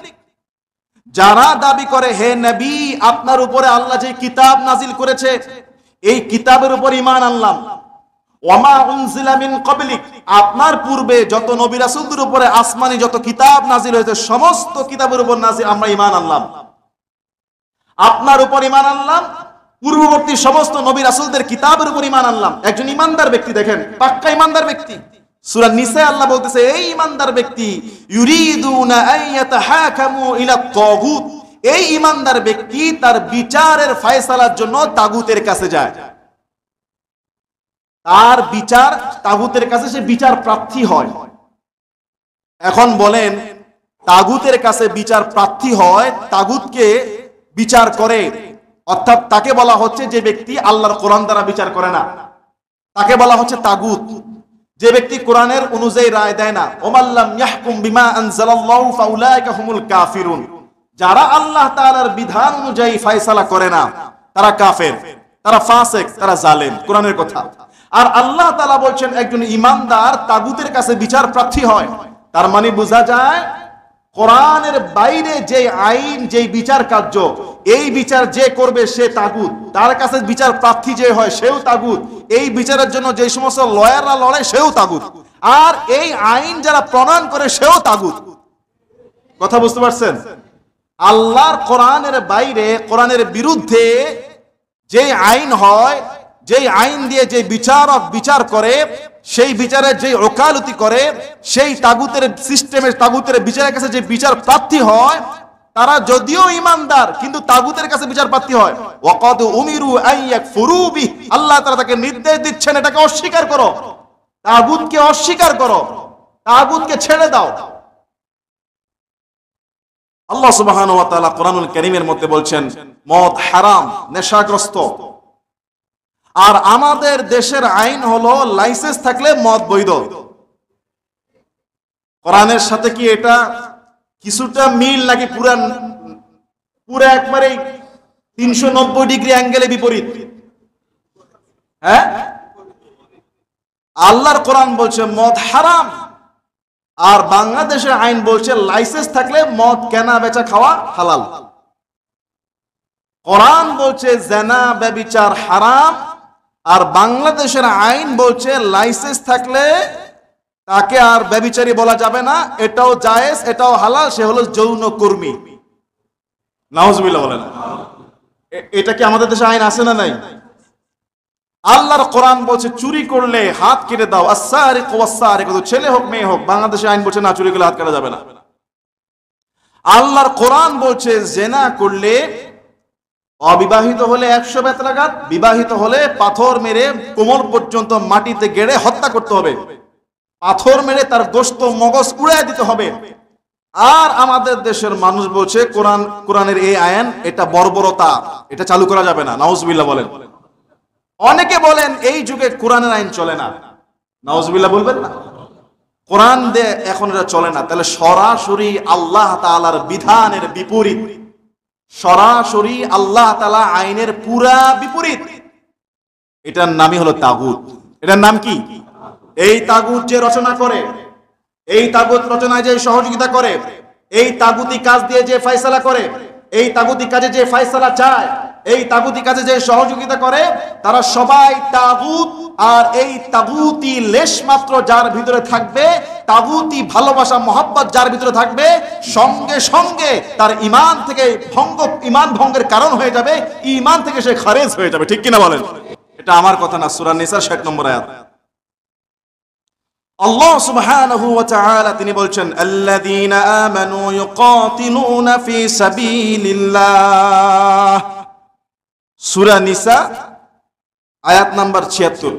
যারা দাবি করে হে নবী আপনার উপরে আল্লাহ যে কিতাব নাজিল করেছে এই কিতাবের উপর ঈমান আনলাম, ওয়ামা উনজিলা মিন ক্বাবলিক আপনার পূর্বে যত নবী রাসূলদের উপরে আসমানি যত কিতাব নাজিল হয়েছে সমস্ত কিতাবের উপর নাজিল আমরা ঈমান আনলাম, আপনার উপর ঈমান আনলাম, পূর্ববর্তী সমস্ত নবী রাসূলদের কিতাবের উপর ঈমান আনলাম। একজন ঈমানদার ব্যক্তি, দেখেন পাক্কা ঈমানদার ব্যক্তি, সূরা নিসায় আল্লাহ বলতেছে এই ঈমানদার ব্যক্তি ইউরিদুনা আইয়াতাহাকামু ইলা তাগুত, এই ঈমানদার ব্যক্তি তার বিচারের ফয়সালার জন্য তাগুতের কাছে যায়, তার বিচার তাগুতের কাছে সে বিচার প্রার্থী হয়। এখন বলেন তাগুতের কাছে বিচার প্রার্থী হয়, তাগুতকে বিচার করে, অর্থাৎ তাকে বলা হচ্ছে যে ব্যক্তি আল্লাহর কোরআন দ্বারা বিচার করে না, তাকে বলা হচ্ছে তাগুত। যে ব্যক্তি কোরআনের অনুযায়ী রায় দেয় না, ওমাল্লাম ইয়াহকুম বিমা আনজালাল্লাহু ফাউলাইকা হুমুল কাফিরুন, যারা আল্লাহ তাআলার বিধান অনুযায়ী ফয়সালা করে না তারা কাফের, তারা ফাসিক, তারা জালেম, কোরআনের কথা। আর আল্লাহ তাআলা বলছেন একজন ঈমানদার তাগুতের কাছে বিচার প্রার্থী হয়, তার মানে বোঝা যায় কোরআনের বাইরে যে আইন যে বিচার কার্য এই বিচার যে করবে সে তাগুত, তার কাছে বিচার প্রার্থী যে হয় সেও তাগুত, এই বিচারের জন্য যে সমস্ত লয়াররা লড়ে সেও তাগুত, আর এই আইন যারা প্রণয়ন করে সেও তাগুত। কথা বুঝতে পারছেন? আল্লাহর কোরআনের বাইরে কোরআনের বিরুদ্ধে যে আইন হয়, যেই আইন দিয়ে যে বিচারক বিচার করে, সেই বিচারের যে ওকালতি করে, সেই তাগুতের সিস্টেমের তাগুতের বিচারের কাছে যে বিচার প্রার্থী হয় তারা যদিও ঈমানদার কিন্তু তাগুতের কাছে বিচার প্রার্থী হয়। ওয়াকাদ উমিরু আইয়াকফুরু বিহি, আল্লাহ তাআলা তাকে নির্দেশ দিচ্ছেন এটাকে অস্বীকার করো, তাগুতকে অস্বীকার করো, তাগুতকে ছেড়ে দাও। আল্লাহ সুবহানাহু ওয়া তাআলা কোরআনুল কারীমের মধ্যে বলছেন মদ হারাম, নেশাগ্রস্ত। আর আমাদের দেশের আইন হলো লাইসেন্স থাকলে মদ বৈধ। কোরআনের সাথে কি এটা কিছুটা মিল নাকি পুরা একবারে 390 ডিগ্রি অ্যাঙ্গেলে বিপরীত? হ্যাঁ, আল্লাহর কোরআন বলছে মদ হারাম, আর বাংলাদেশের আইন বলছে লাইসেন্স থাকলে মদ কেনা বেচা খাওয়া হালাল। কোরআন বলছে জিনা ব্যভিচার হারাম, আর বাংলাদেশের আইন বলছে লাইসেন্স থাকলে তাকে আর ব্যভিচারী বলা যাবে না, এটাও জায়েজ, এটাও হালাল, সে হলো যৌন কর্মী। নাউজুবিল্লাহ বলেন। এটা কি আমাদের দেশে আইন আছে না নাই? আল্লাহর কোরআন বলছে চুরি করলে হাত কেটে দাও, আস-সারিকু ওয়াস-সারিকাতু, ছেলে হোক মেয়ে হোক। বাংলাদেশের আইন বলছে না, চুরি করলে হাত কাটা যাবে না। আল্লাহর কোরআন বলছে জিনা করলে অবিবাহিত হলে 100 বেত্রাঘাত, বিবাহিত হলে পাথর মেরে কোমর পর্যন্ত মাটিতে গেড়ে হত্যা করতে হবে, পাথর মেরে তার গোশত মগজ উড়ায় দিতে হবে। আর আমাদের দেশের মানুষ বলছে কোরআনের এই আইন এটা বর্বরতা, এটা চালু করা যাবে না। নাউজুবিল্লাহ বলেন। অনেকে বলেন এই যুগে কোরআনের আইন চলে না, নাউজুবিল্লাহ বলবেন না? কোরআন দিয়ে এখন এটা চলে না, তাহলে সরাসরি আল্লাহ তাআলার বিধানের বিপরীত, সরাসরি আল্লাহ তাআলা আইনের পুরা বিপরীত, এটার নামই হলো তাগুত। এটার নাম কি? এই তাগুত যে রচনা করে, এই তাগুত রচনায় যে সহযোগিতা করে, এই তাগুতি কাজ দিয়ে যে ফয়সালা করে, এই তাগুতি কাজে যে ফয়সালা চায়, এই তাগুতি কাজে যে সহযোগিতা করে, তারা সবাই তাগুত। আর এই তাগুতি লেশ মাত্র যার ভিতরে থাকবে, তাগুতি ভালোবাসা মহব্বত যার ভিতরে থাকবে, সঙ্গে সঙ্গে তার ঈমান থেকে ঈমান ভঙ্গের কারণ হয়ে যাবে, ঈমান থেকে সে খারেজ হয়ে যাবে। ঠিক কিনা বলেন? এটা আমার কথা না, সূরা নিসার 60 নম্বর আয়াত। আল্লাহ সুবহানাহু ওয়া তাআলা তিনি বলছেন আল্লাযীনা আমানু ইউকাতিলুনা ফি সাবিলিল্লাহ, সূরা নিসা আয়াত নাম্বার 76।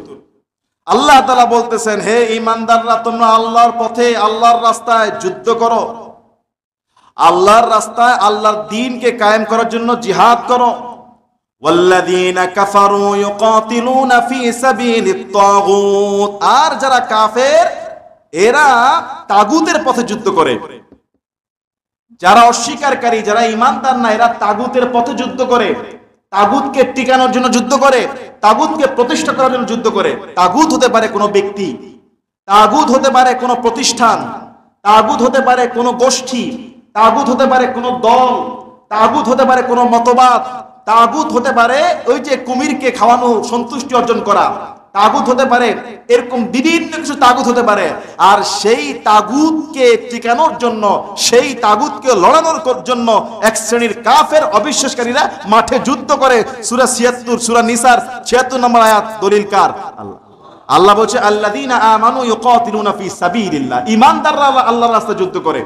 আল্লাহ তাআলা বলতেছেন হে ঈমানদাররা, তোমরা আল্লাহর পথে আল্লাহর রাস্তায় যুদ্ধ করো, আল্লাহর রাস্তায় আল্লাহর দ্বীনকে কায়েম করার জন্য জিহাদ করো। ওয়াল্লাযীনা কাফারু ইউকাতিলুনা ফি সাবিলিত তাগুত, আর যারা কাফের এরা তাগুতের পথে যুদ্ধ করে। যারা অস্বীকারী, যারা ঈমানদার না, এরা তাগুতের পথে যুদ্ধ করে, তাগুতকে টিকানোর জন্য যুদ্ধ করে, তাগুতকে প্রতিষ্ঠা করার জন্য যুদ্ধ করে। তাগুত হতে পারে কোনো ব্যক্তি, তাগুত হতে পারে কোনো প্রতিষ্ঠান, তাগুত হতে পারে কোনো গোষ্ঠী, তাগুত হতে পারে কোনো দল, তাগুত হতে পারে কোনো মতবাদ, তাগুত হতে পারে ওই যে কুমিরকে খাওয়ানো সন্তুষ্টি অর্জন করা, তাগুত হতে পারে এরকম বিভিন্ন কিছু তাগুত হতে পারে। আর সেই তাগুতকে টিকানোর জন্য, সেই তাগুতকে লড়ানোর জন্য এক শ্রেণীর কাফের অবিশ্বাসকারীরা মাঠে যুদ্ধ করে। সূরা ৭৬, সূরা নিসার ৭৬ নম্বর আয়াত, দলিল কার? আল্লাহ। আল্লাহ বলছে আল্লাযীনা আমানু ইউকাতিলুনা ফি সাবিলিল্লাহ, ঈমানদাররা আল্লাহর রাস্তায় যুদ্ধ করে।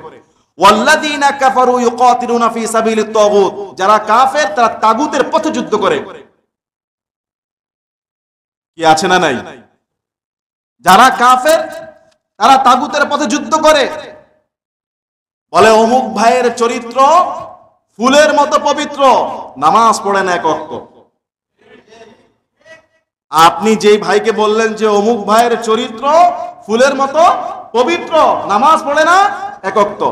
ওয়াল্লাযীনা কাফারু ইউকাতিলুনা ফি সাবিলিত তাগুত, যারা কাফের তারা তাগুতের পথে যুদ্ধ করে। কি আছে না নাই? যারা কাফের তারা তাগুতের পথে যুদ্ধ করে। বলে অমুক ভাইয়ের চরিত্র ফুলের মতো পবিত্র, নামাজ পড়ে না এক ওয়াক্ত। আপনি যেই ভাইকে বললেন যে অমুক ভাইয়ের চরিত্র ফুলের মতো পবিত্র, নামাজ পড়ে না এক ওয়াক্ত,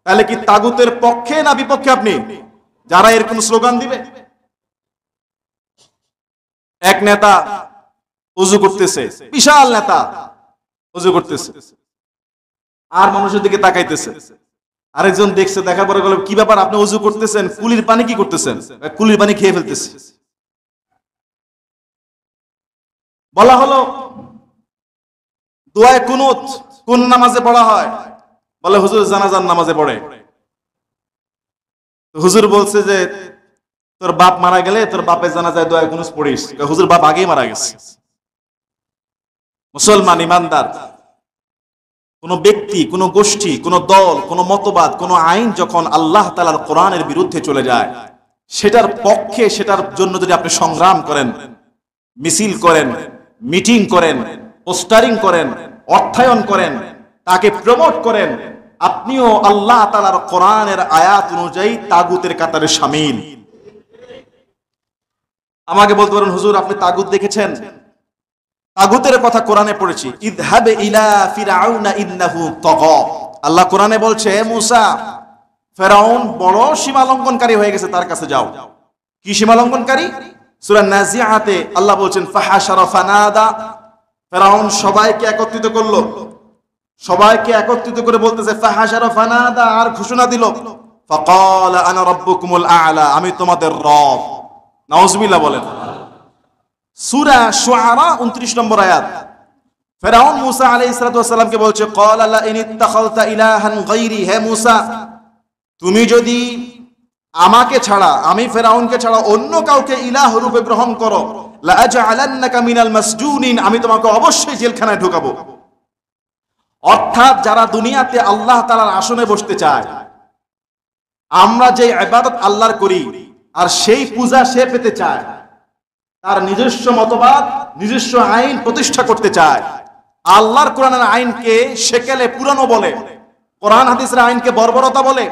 তাহলে কি তাগুতের পক্ষে না বিপক্ষে আপনি? যারা এরকম স্লোগান দিবে। এক নেতা উযু করতেছে, বিশাল নেতা উযু করতেছে, আর মানুষের দিকে তাকাইতেছে। আরেকজন দেখছে, দেখার পরে বলে কি ব্যাপার আপনি উযু করতেছেন, কুলির পানি কি করতেছেন? কুলির পানি খেয়ে ফেলতেছে। বলা হলো দুআয়ে কুনুত কোন নামাজে পড়া হয়? বলে হুজুর জানাজার নামাজে পড়ে। হুজুর বলছে যে তোর বাপ মারা গেলে তোর বাপের জানাজায় দুআয়ে কুনুত পড়িস। হুজুর বাপ আগেই মারা গেছে। মুসলমান ইমানদার কোন ব্যক্তি, কোন গোষ্ঠী, কোন দল, কোন মতবাদ, কোন আইন যখন আল্লাহ তাআলার কোরআনের বিরুদ্ধে চলে যায়, সেটার পক্ষে, সেটার জন্য যদি আপনি সংগ্রাম করেন, মিছিল করেন, মিটিং করেন, পোস্টারিং করেন, অর্থায়ন করেন, তাকে প্রমোট করেন, আপনিও আল্লাহ তাআলার কোরআনের আয়াত অনুযায়ী তাগুতের কাতারে শামিল। আমাকে বলতে পারেন হুজুর আপনি তাগুত দেখেছেন? তাগুতের কথা কোরআনে পড়েছি, ইযহাব ইলা ফিরআউনা ইন্নাহু তাগা। আল্লাহ কোরআনে বলছে মুসা, ফেরাউন বড় সীমা লঙ্ঘনকারী হয়ে গেছে, তার কাছে যাও। কি সীমা লঙ্ঘনকারী? সূরা নাজিআতে আল্লাহ বলছেন ফাহাশারা ফানাদা, ফেরাউন সবাইকে একত্রিত করলো, সবাইকে একত্রিত করে বলতেছে ফাহাশারা ফানাদা, আর ঘোষণা দিল ফাকালা আনা রাব্বুকুমুল আ'লা, আমি তোমাদের রব। নাউজুবিল্লাহ বলেন। সূরা শুআরা 29 নম্বর আয়াত, ফেরাউন মুসা আলাইহিস সালামকে বলছে ক্বালা লা ইন ইত্তাখাযতা ইলাহান গায়রি, হে মুসা তুমি যদি আমাকে ছাড়া, আমি ফেরাউনকে ছাড়া অন্য কাউকে ইলাহ রূপে গ্রহণ করো, লা আজআলান্নাকা মিনাল মাসজুনিন, আমি তোমাকে অবশ্যই জেলখানায় ঢোকাবো। অর্থাৎ যারা দুনিয়াতে আল্লাহ তাআলার আসনে বসতে চায়, আমরা যে ইবাদত আল্লাহর করি আর সেই পূজা সে পেতে চায়, তার নিজস্ব মতবাদ, নিজস্ব আইন প্রতিষ্ঠা করতে চায়, আল্লাহর কোরআনের আইনকে সেকেলে পুরানো বলে, কোরআন হাদিসের আইনকে বর্বরতা বলে,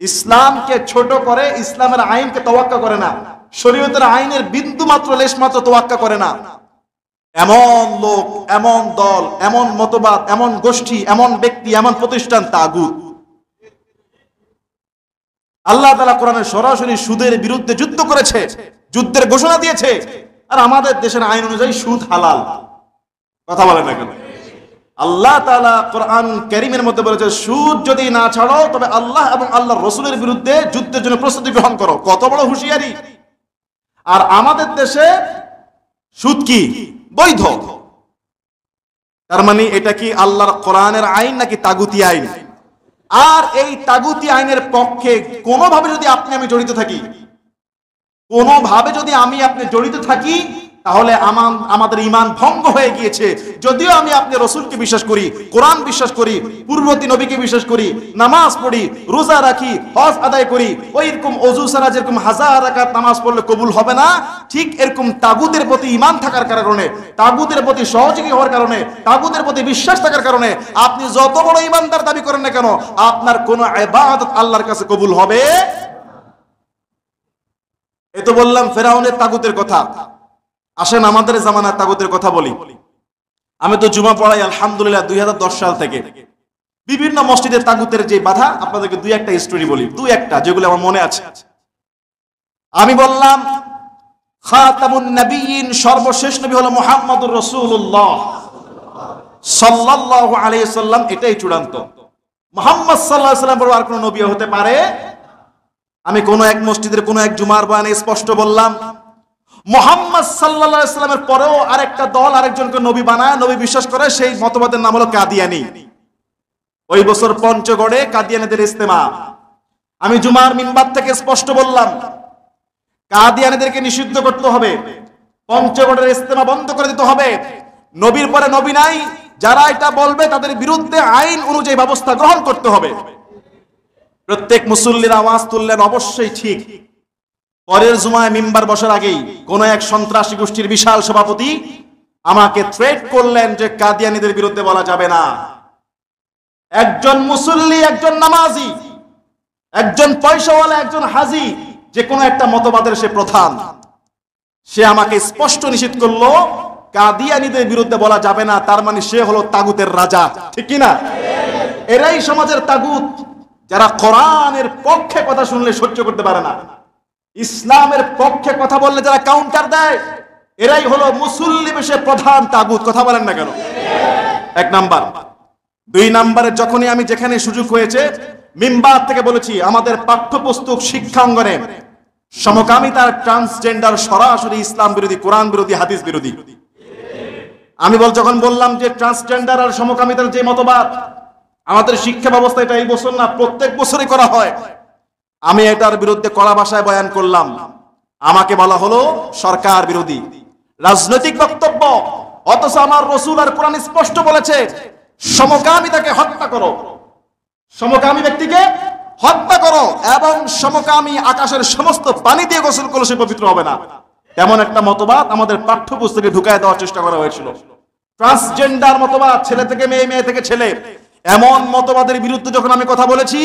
ইসলামকে ছোট করে, ইসলামের আইনকে তোয়াক্কা করে না, শরীয়তের আইনের বিন্দু মাত্র লেশ মাত্র তোয়াক্কা করে না, এমন লোক, এমন দল, এমন মতবাদ, এমন গোষ্ঠী, এমন ব্যক্তি, এমন প্রতিষ্ঠান তাগুত। আল্লাহ তাআলা কোরআনে সরাসরি সুদের বিরুদ্ধে যুদ্ধ করেছে, যুদ্ধের ঘোষণা দিয়েছে, আর আমাদের দেশের আইন অনুযায়ী সুদ হালাল। কথা বলেন না কেন? আল্লাহ তাআলা কোরআন কারীমের মধ্যে বলেছে সুদ যদি না ছাড়ো তবে আল্লাহ এবং আল্লাহর রাসূলের বিরুদ্ধে যুদ্ধের জন্য প্রস্তুতি গ্রহণ করো। কত বড় হুঁশিয়ারি! আর আমাদের দেশে সুদ কি? বৈধ। তার মানে এটা কি আল্লাহর কোরআনের আইন নাকি তাগুতি আইন? আর এই তাগুতি আইনের পক্ষে কোনোভাবে যদি আপনি আমি জড়িত থাকি, কোনোভাবে যদি আমি আপনি জড়িত থাকি, তাহলে আমাদের ঈমান ভঙ্গ হয়ে গিয়েছে। যদিও আমি আপনি রাসূলকে বিশ্বাস করি, কোরআন বিশ্বাস করি, পূর্ববর্তী নবীকে বিশ্বাস করি, নামাজ পড়ি, রোজা রাখি, হজ আদায় করি, ওইরকম ওযু ছাড়া যেরকম হাজার রাকাত নামাজ পড়লে কবুল হবে না, ঠিক এরকম তাগুতের প্রতি ঈমান থাকার কারণে, তাগুতের প্রতি সহযোগী হওয়ার কারণে, তাগুতের প্রতি বিশ্বাস থাকার কারণে আপনি যত বড় ঈমানদার দাবি করেন না কেন, আপনার কোনো ইবাদত আল্লাহর কাছে কবুল হবে। এ তো বললাম ফেরাউনের তাগুতের কথা। আসেন আমাদের জামানার তাগুতের কথা বলি। আমি তো জুমা পড়াই আলহামদুলিল্লাহ 2010 সাল থেকে। বিভিন্ন মসজিদের তাগুতের যে বাধা, আপনাদেরকে দুই একটা স্টোরি বলি, দুই একটা যেগুলো আমার মনে আছে। আমি বললাম খাতামুন নবিয়্যিন, সর্বশেষ নবী হলো মুহাম্মদুর রাসূলুল্লাহ সাল্লাল্লাহু আলাইহি সাল্লাম, এটাই চূড়ান্ত। মুহাম্মদ সাল্লাল্লাহু আলাইহি সাল্লাম বড় আর কোন নবী হতে পারে আমি কোন এক মসজিদের কোন এক জুমার বয়ানে স্পষ্ট বললাম, মুহাম্মদ সাল্লাল্লাহু আলাইহি ওয়াসাল্লামের পরেও আরেকটা দল আরেকজনকে নবী বানায়, নবী বিশ্বাস করে, সেই মতবাদের নাম হলো কাদিয়ানী। ওই বছর পঞ্চগড়ে কাদিয়ানীদের ইজতেমা। আমি জুমার মিম্বার থেকে স্পষ্ট বললাম, কাদিয়ানীদেরকে নিষিদ্ধ করতে হবে, পঞ্চগড়ের ইজতেমা বন্ধ করে দিতে হবে। নবীর পরে নবী নাই, যারা এটা বলবে তাদের বিরুদ্ধে আইন অনুযায়ী ব্যবস্থা গ্রহণ করতে হবে। প্রত্যেক মুসল্লির আওয়াজ তুললেন, অবশ্যই ঠিক। পরের জুমায় মিম্বার বসার আগেই কোন এক সন্ত্রাসী গোষ্ঠীর বিশাল সভাপতি আমাকে থ্রেট করলেন যে কাদিয়ানীদের বিরুদ্ধে বলা যাবে না। একজন মুসল্লি, একজন নামাজি, একজন পয়সাওয়ালা, একজন হাজি, যে কোনো একটা মতবাদের সে প্রধান, সে আমাকে স্পষ্ট নিষেধ করলো কাদিয়ানীদের বিরুদ্ধে বলা যাবে না। তার মানে সে হলো তাগুতের রাজা, ঠিক কি না? এরাই সমাজের তাগুত, যারা কোরআনের পক্ষে কথা শুনলে সহ্য করতে পারে না, ইসলামের পক্ষে কথা বললে যারা কাউন্টার দেয়, এরাই হলো মুসল্লি বেশে প্রধান তাগুত। কথা বলেন না কেন? এক নাম্বার। দুই নাম্বারে যখনই আমি যেখানে সুযোগ হয়েছে মিম্বার থেকে বলেছি, আমাদের পাঠ্যপুস্তক শিক্ষাঙ্গনে সমকামিতার, ট্রান্সজেন্ডার সরাসরি ইসলাম বিরোধী, কোরআন বিরোধী, হাদিস বিরোধী। আমি যখন বললাম যে ট্রান্সজেন্ডার আর সমকামিতার যে মতবাদ, আমাদের শিক্ষা ব্যবস্থা এটা এই বছর না, প্রত্যেক বছরই করা হয়, আমি এটার বিরুদ্ধে কড়া ভাষায় বয়ান করলাম। আমাকে বলা হলো সরকার বিরোধী, রাজনৈতিক বক্তব্য। অথচ আমার রাসূল আর কোরআন স্পষ্ট বলেছে সমকামিতাকে হত্যা করো, সমকামী ব্যক্তিকে হত্যা করো, এবং সমকামী আকাশের সমস্ত পানি দিয়ে গোসল করলে সে পবিত্র হবে না। তেমন একটা মতবাদ আমাদের পাঠ্যপুস্তকে ঢুকায় দেওয়ার চেষ্টা করা হয়েছিল। ট্রান্সজেন্ডার মতবাদ, ছেলে থেকে মেয়ে, মেয়ে থেকে ছেলে, এমন মতবাদের বিরুদ্ধে যখন আমি কথা বলেছি,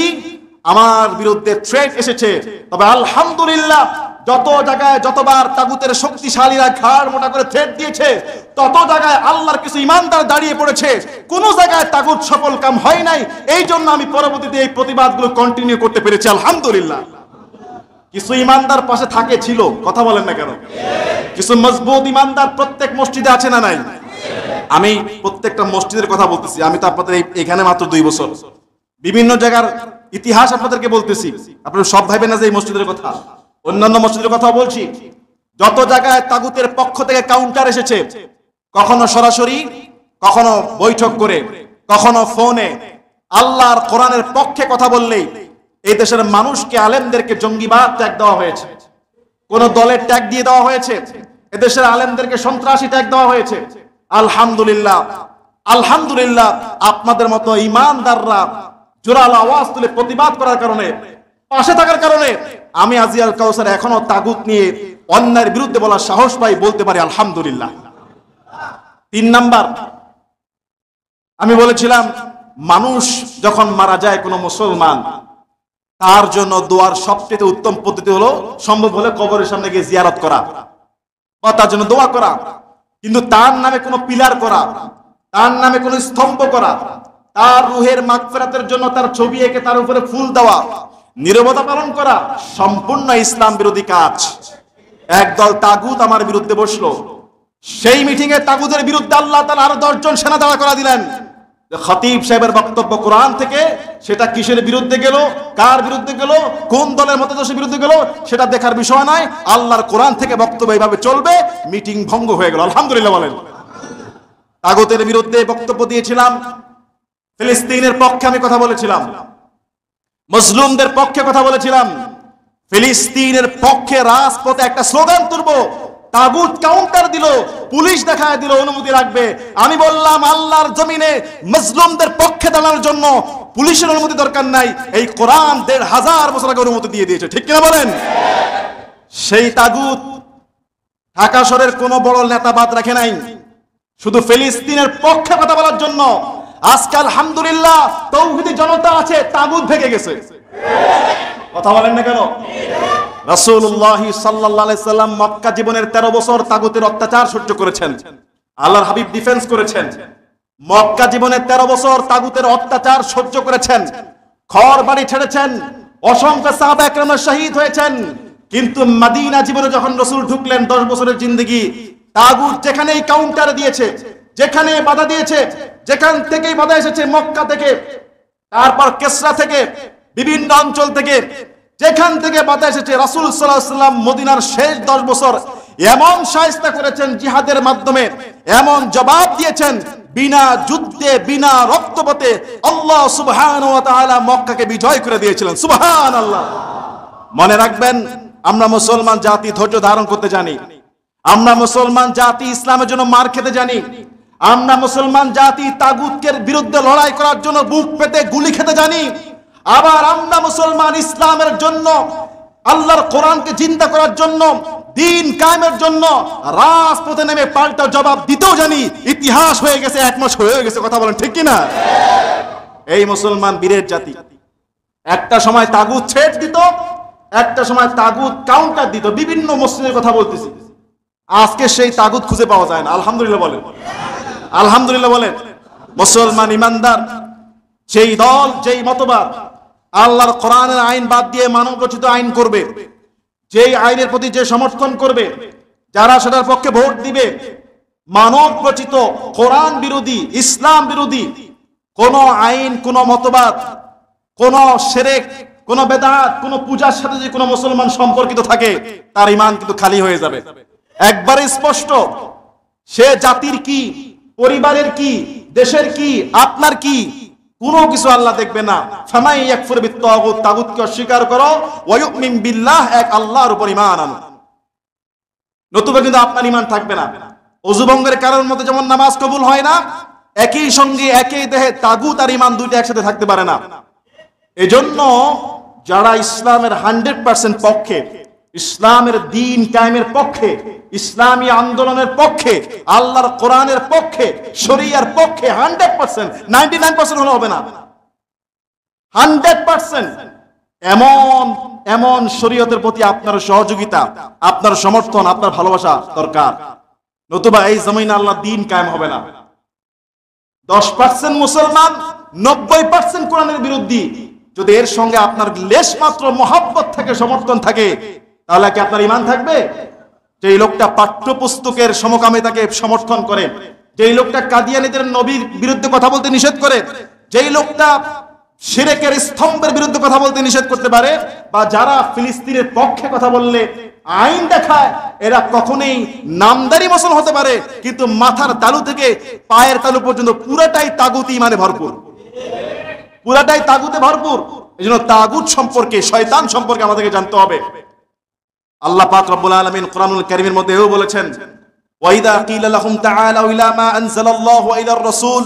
আমার বিরুদ্ধে থ্রেট এসেছে। তবে আলহামদুলিল্লাহ, যত জায়গায় যতবার তাগুতের শক্তিশালীরা ঘাড় মোটা করে থ্রেট দিয়েছে, তত জায়গায় আল্লাহর কিছু ইমানদার দাঁড়িয়ে পড়েছে। কোন জায়গায় তাগুত সফল কাম হয় নাই। এই জন্য আমি পরবর্তীতে এই প্রতিবাদগুলো কন্টিনিউ করতে পেরেছি, আলহামদুলিল্লাহ। কিছু ইমানদার পাশে থাকে, ছিল, কথা বলেন না কেন? কিছু মজবুত ইমানদার প্রত্যেক মসজিদে আছে না নাই? আমি প্রত্যেকটা মসজিদের কথা বলতেছি। আমি তো আপনাদের এখানে মাত্র 2 বছর, বিভিন্ন জায়গার ইতিহাস আপনাদেরকে বলতেছি। আপনারা সব ভাইবেন না যে এই মসজিদের কথা, অন্যান্য মসজিদের কথা বলছি। যত জায়গায় তাগুতের পক্ষ থেকে কাউন্টার এসেছে, কখনো সরাসরি, কখনো বৈঠক করে, কখনো ফোনে, আল্লাহর কোরআনের পক্ষে কথা বললেই এই দেশের মানুষকে, আলেমদেরকে জঙ্গিবাদ ট্যাগ দেওয়া হয়েছে, কোন দলের ট্যাগ দিয়ে দেওয়া হয়েছে, এদেশের আলেমদেরকে সন্ত্রাসী ট্যাগ দেওয়া হয়েছে। আলহামদুলিল্লাহ, আলহামদুলিল্লাহ, আপনাদের মতো ইমানদাররা জোরালো আওয়াজ তুলে প্রতিবাদ করার কারণে, পাশে থাকার কারণে আমি আজিয়াল কাউসার এখনো তাগুত নিয়ে অন্যায়ের বিরুদ্ধে বলার সাহস পাই, বলতে পারি আলহামদুলিল্লাহ। 3 নাম্বার, আমি বলেছিলাম মানুষ যখন মারা যায়, কোনো মুসলমান, তার জন্য দোয়ার সবচেয়ে উত্তম পদ্ধতি হলো সম্ভব হলে কবরের সামনে গিয়ে জিয়ারত করা বা তার জন্য দোয়া করা। কিন্তু তার নামে কোনো পিলার করা, তার নামে কোনো স্তম্ভ করা, তার রুহের মাগফিরাতের জন্য তার ছবি এঁকে তার উপরে ফুল দেওয়া, নীরবতা পালন করা সম্পূর্ণ ইসলাম বিরোধী কাজ। একদল তাগুত আমার বিরুদ্ধে বসলো, সেই মিটিং এ তাগুতের বিরুদ্ধে আল্লাহ তাআলা আরো 10 জন সেনা দাঁড়া করা দিলেন। খতিব সাহেবের বক্তব্য কোরআন থেকে, সেটা কিসের বিরুদ্ধে গেল, কার বিরুদ্ধে গেল, কোন দলের মতাদর্শের বিরুদ্ধে গেল, সেটা দেখার বিষয় নয়। আল্লাহর কোরআন থেকে বক্তব্য এইভাবে চলবে, মিটিং ভঙ্গ হয়ে গেল, আলহামদুলিল্লাহ বলেন। তাগুতের বিরুদ্ধে বক্তব্য দিয়েছিলাম, ফিলিস্তিনের পক্ষে আমি কথা বলেছিলাম, মুসলিমদের পক্ষে কথা বলেছিলাম, ফিলিস্তিনের পক্ষে রাজপথে একটা স্লোগান তুলব, তাগুত কাউন্টার দিল, পুলিশ দেখায় দিল অনুমতি রাখবে। আমি বললাম আল্লাহর জমিনে মুসলিমদের পক্ষে দাঁড়ানোর জন্য পুলিশের অনুমতি দরকার নাই, এই কোরআন 1500 বছর আগে অনুমতি দিয়ে দিয়েছে, ঠিক কিনা বলেন? সেই তাগুত ঢাকা শহরের কোনো বড় নেতা বাদ রাখে নাই, শুধু ফিলিস্তিনের পক্ষে কথা বলার জন্য। আজকে আলহামদুলিল্লাহ তৌহিদি জনতা আছে, তাগুত ভেঙে গেছে, কথা বলেন না কেন? রাসূলুল্লাহ সাল্লাল্লাহু আলাইহি সাল্লাম মক্কা জীবনের 13 বছর তাগুতের অত্যাচার সহ্য করেছেন, আল্লাহর হাবিব ডিফেন্স করেছেন। মক্কা জীবনের 13 বছর তাগুতের অত্যাচার সহ্য করেছেন, ঘর বাড়ি ছেড়েছেন, অসংখ্য সাহাবা একরাম শহীদ হয়েছেন। কিন্তু মদিনা জীবনে যখন রাসূল ঢুকলেন, 10 বছরের জিন্দেগি, তাগুত যেখানেই কাউন্টার দিয়েছে, যেখানে বাধা দিয়েছে, যেখান থেকেই বাধা এসেছে, মক্কা থেকে, তারপর কেসরা থেকে, বিভিন্ন অঞ্চল থেকে, যেখান থেকে বাধা এসেছে, রাসূল সাল্লাল্লাহু আলাইহি ওয়াসাল্লাম মদিনার শেষ 10 বছর এমন শায়েস্তা করেছেন জিহাদের মাধ্যমে, এমন জবাব দিয়েছেন, বিনা যুদ্ধে বিনা রক্তপাতে আল্লাহ সুবহানাহু ওয়া তাআলা মক্কাকে বিজয় করে দিয়েছিলেন। সুবহানাল্লাহ। মনে রাখবেন, আমরা মুসলমান জাতি ধৈর্য ধারণ করতে জানি, আমরা মুসলমান জাতি ইসলামের জন্য মার খেতে জানি, আমরা মুসলমান জাতি তাগুতের বিরুদ্ধে লড়াই করার জন্য বুক পেতে গুলি খেতে জানি, আবার আমরা মুসলমান ইসলামের জন্য, আল্লাহর কোরআনকে জিন্দা করার জন্য, দিন কায়েমের জন্য রাজপথে নেমে পাল্টা জবাব দিতেও জানি। ইতিহাস হয়ে গেছে, 1 মাস হয়ে গেছে, কথা বলেন ঠিক কিনা? এই মুসলমান বীরের জাতি। একটা সময় তাগুত ছেড় দিত, একটা সময় তাগুত কাউন্টার দিত। বিভিন্ন মসজিদের কথা বলতেছি, আজকে সেই তাগুত খুঁজে পাওয়া যায় না। আলহামদুলিল্লাহ বলেন, আলহামদুলিল্লাহ বলেন। মুসলমান ইমানদার সেই দল, যেই মতবাদ আল্লাহর কোরআনের আইন বাদ দিয়ে মানব রচিত আইন করবে, যেই আইনের প্রতি যে সমর্থন করবে, যারা সেটার পক্ষে ভোট দিবে, মানব রচিত কোরআন বিরোধী, ইসলাম বিরোধী কোন আইন, কোন মতবাদ, কোন শিরক, কোন বেদাত, কোন পূজার সাথে যে কোন মুসলমান সম্পর্কিত থাকে, তার ঈমান কিন্তু খালি হয়ে যাবে। একবারে স্পষ্ট, সে জাতির কি, পরিবারের কি, দেশের কি, আপনার কি, কোনো কিছু আল্লাহ দেখবে না। ফামাই ইয়াকফুর বিত-তাগুত, তাগুতকে অস্বীকার করো, ওয়া ইউমিন বিল্লাহ, এক আল্লাহর উপর ঈমান আনো, নতুবা কিন্তু আপনার ঈমান থাকবে না। ওযু ভঙ্গের কারণের মধ্যে যেমন নামাজ কবুল হয় না, একই সঙ্গে একই দেহে তাগুত আর ঈমান দুইটা একসাথে থাকতে পারে না। এজন্য যারা ইসলামের 100% পক্ষে, ইসলামের দিন কায়েমের পক্ষে, ইসলামী আন্দোলনের পক্ষে, আল্লাহর কোরআনের পক্ষে, শরিয়ার পক্ষে 100%, 99% হলে হবে না, 100% এমন এমন শরীয়তের প্রতি আপনার সহযোগিতা, আপনার সমর্থন, আপনার ভালোবাসা দরকার, নতুবা এই জমিনে আল্লাহ দিন কায়েম হবে না। 10% মুসলমান, 90% কোরআনের বিরোধী। যদি এর সঙ্গে আপনার লেশ মাত্র মহব্বত থাকে, সমর্থন থাকে, তাহলে কি আপনার ঈমান থাকবে? যেই লোকটা পাঠ্যপুস্তকের সমকামিতাকে সমর্থন করে, যেই লোকটা কাদিয়ানীদের নবীর বিরুদ্ধে কথা বলতে নিষেধ করে, যেই লোকটা শিরকের স্তম্ভের বিরুদ্ধে কথা বলতে নিষেধ করতে পারে, বা যারা ফিলিস্তিনের পক্ষে কথা বললে আইন দেখায়, এরা কখনোই নামদারি মুসলমান হতে পারে, কিন্তু মাথার তালু থেকে পায়ের তালু পর্যন্ত পুরাটাই তাগুত ঈমানে ভরপুর, পুরাটাই তাগুতে ভরপুর। এজন্য তাগুত সম্পর্কে, শয়তান সম্পর্কে আমাদেরকে জানতে হবে। আল্লাহ পাক রব্বুল আলামিন কোরআনুল কারীমের মধ্যে এও বলেছেন, ওয়াইদা কিলা লাহুম তাআলাউ ইলা মা আনজালাল্লাহু ওয়া ইলার রাসূল,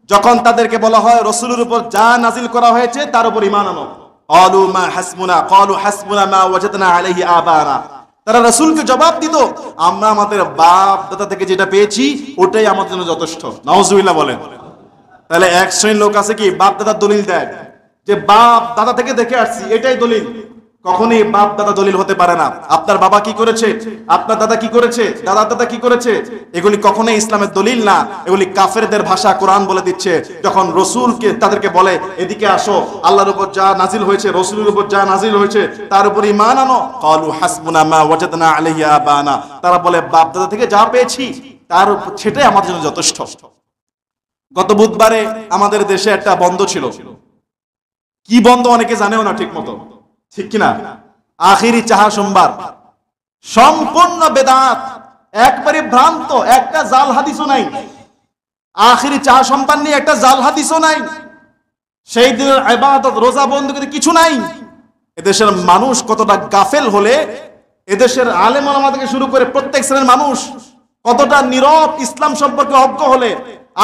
যখন তাদেরকে বলা হয় রাসূলের উপর যা নাজিল করা হয়েছে তার উপর ঈমান আনো, ক্বালু মা হাসবুনা, ক্বালু হাসবুনা মা ওয়াজাদনা আলাইহি আবানা, তারা রাসূলকে জবাব দিত, আমরা আমাদের বাপ দাদা থেকে যেটা পেয়েছি ওটাই আমাদের জন্য যথেষ্ট। নাউজুবিল্লাহ বলেন। তাহলে এক শ্রেণীর লোক আছে কি বাপ দাদার দলিল দেয়, যে বাপ দাদা থেকে দেখে আসছি এটাই দলিল। কখনোই বাপ দাদা দলিল হতে পারে না। আপনার বাবা কি করেছে, আপনার দাদা কি করেছে, দাদা দাদা কি করেছে, এগুলি কখনোই ইসলামের দলিল না। এগুলি কাফেরদের ভাষা। কোরআন বলে দিচ্ছে, যখন রসুলকে তাদেরকে বলে এদিকে আসো, আল্লাহর উপর যা নাজিল হয়েছে, রসুলের উপর যা নাজিল হয়েছে তার উপর ঈমান আনো, ক্বালু হাসবুনা মা ওয়াজাদনা আলাইহি আবানা, তারা বলে বাপ দাদা থেকে যা পেয়েছি তার সেটাই আমাদের জন্য যথেষ্ট। গত বুধবারে আমাদের দেশে একটা বন্ধ ছিল। কি বন্ধ অনেকে জানেও না ঠিক মতো, ঠিক কিনা? আখিরি চাহা সোমবার, সম্পূর্ণ বেদাত, একবারে ভ্রান্ত, একটা জাল হাদিসও নাই। আখিরি চাহা সোমবার নিয়ে একটা জাল হাদিসও নাই। সেই দিনের ইবাদত, রোজা, বন্ধ কিছু নাই। এদেশের মানুষ কতটা গাফেল হলে, এদেশের আলেম ওলামা থেকে শুরু করে প্রত্যেক শ্রেণীর মানুষ কতটা নীরব ইসলাম সম্পর্কে অজ্ঞ হলে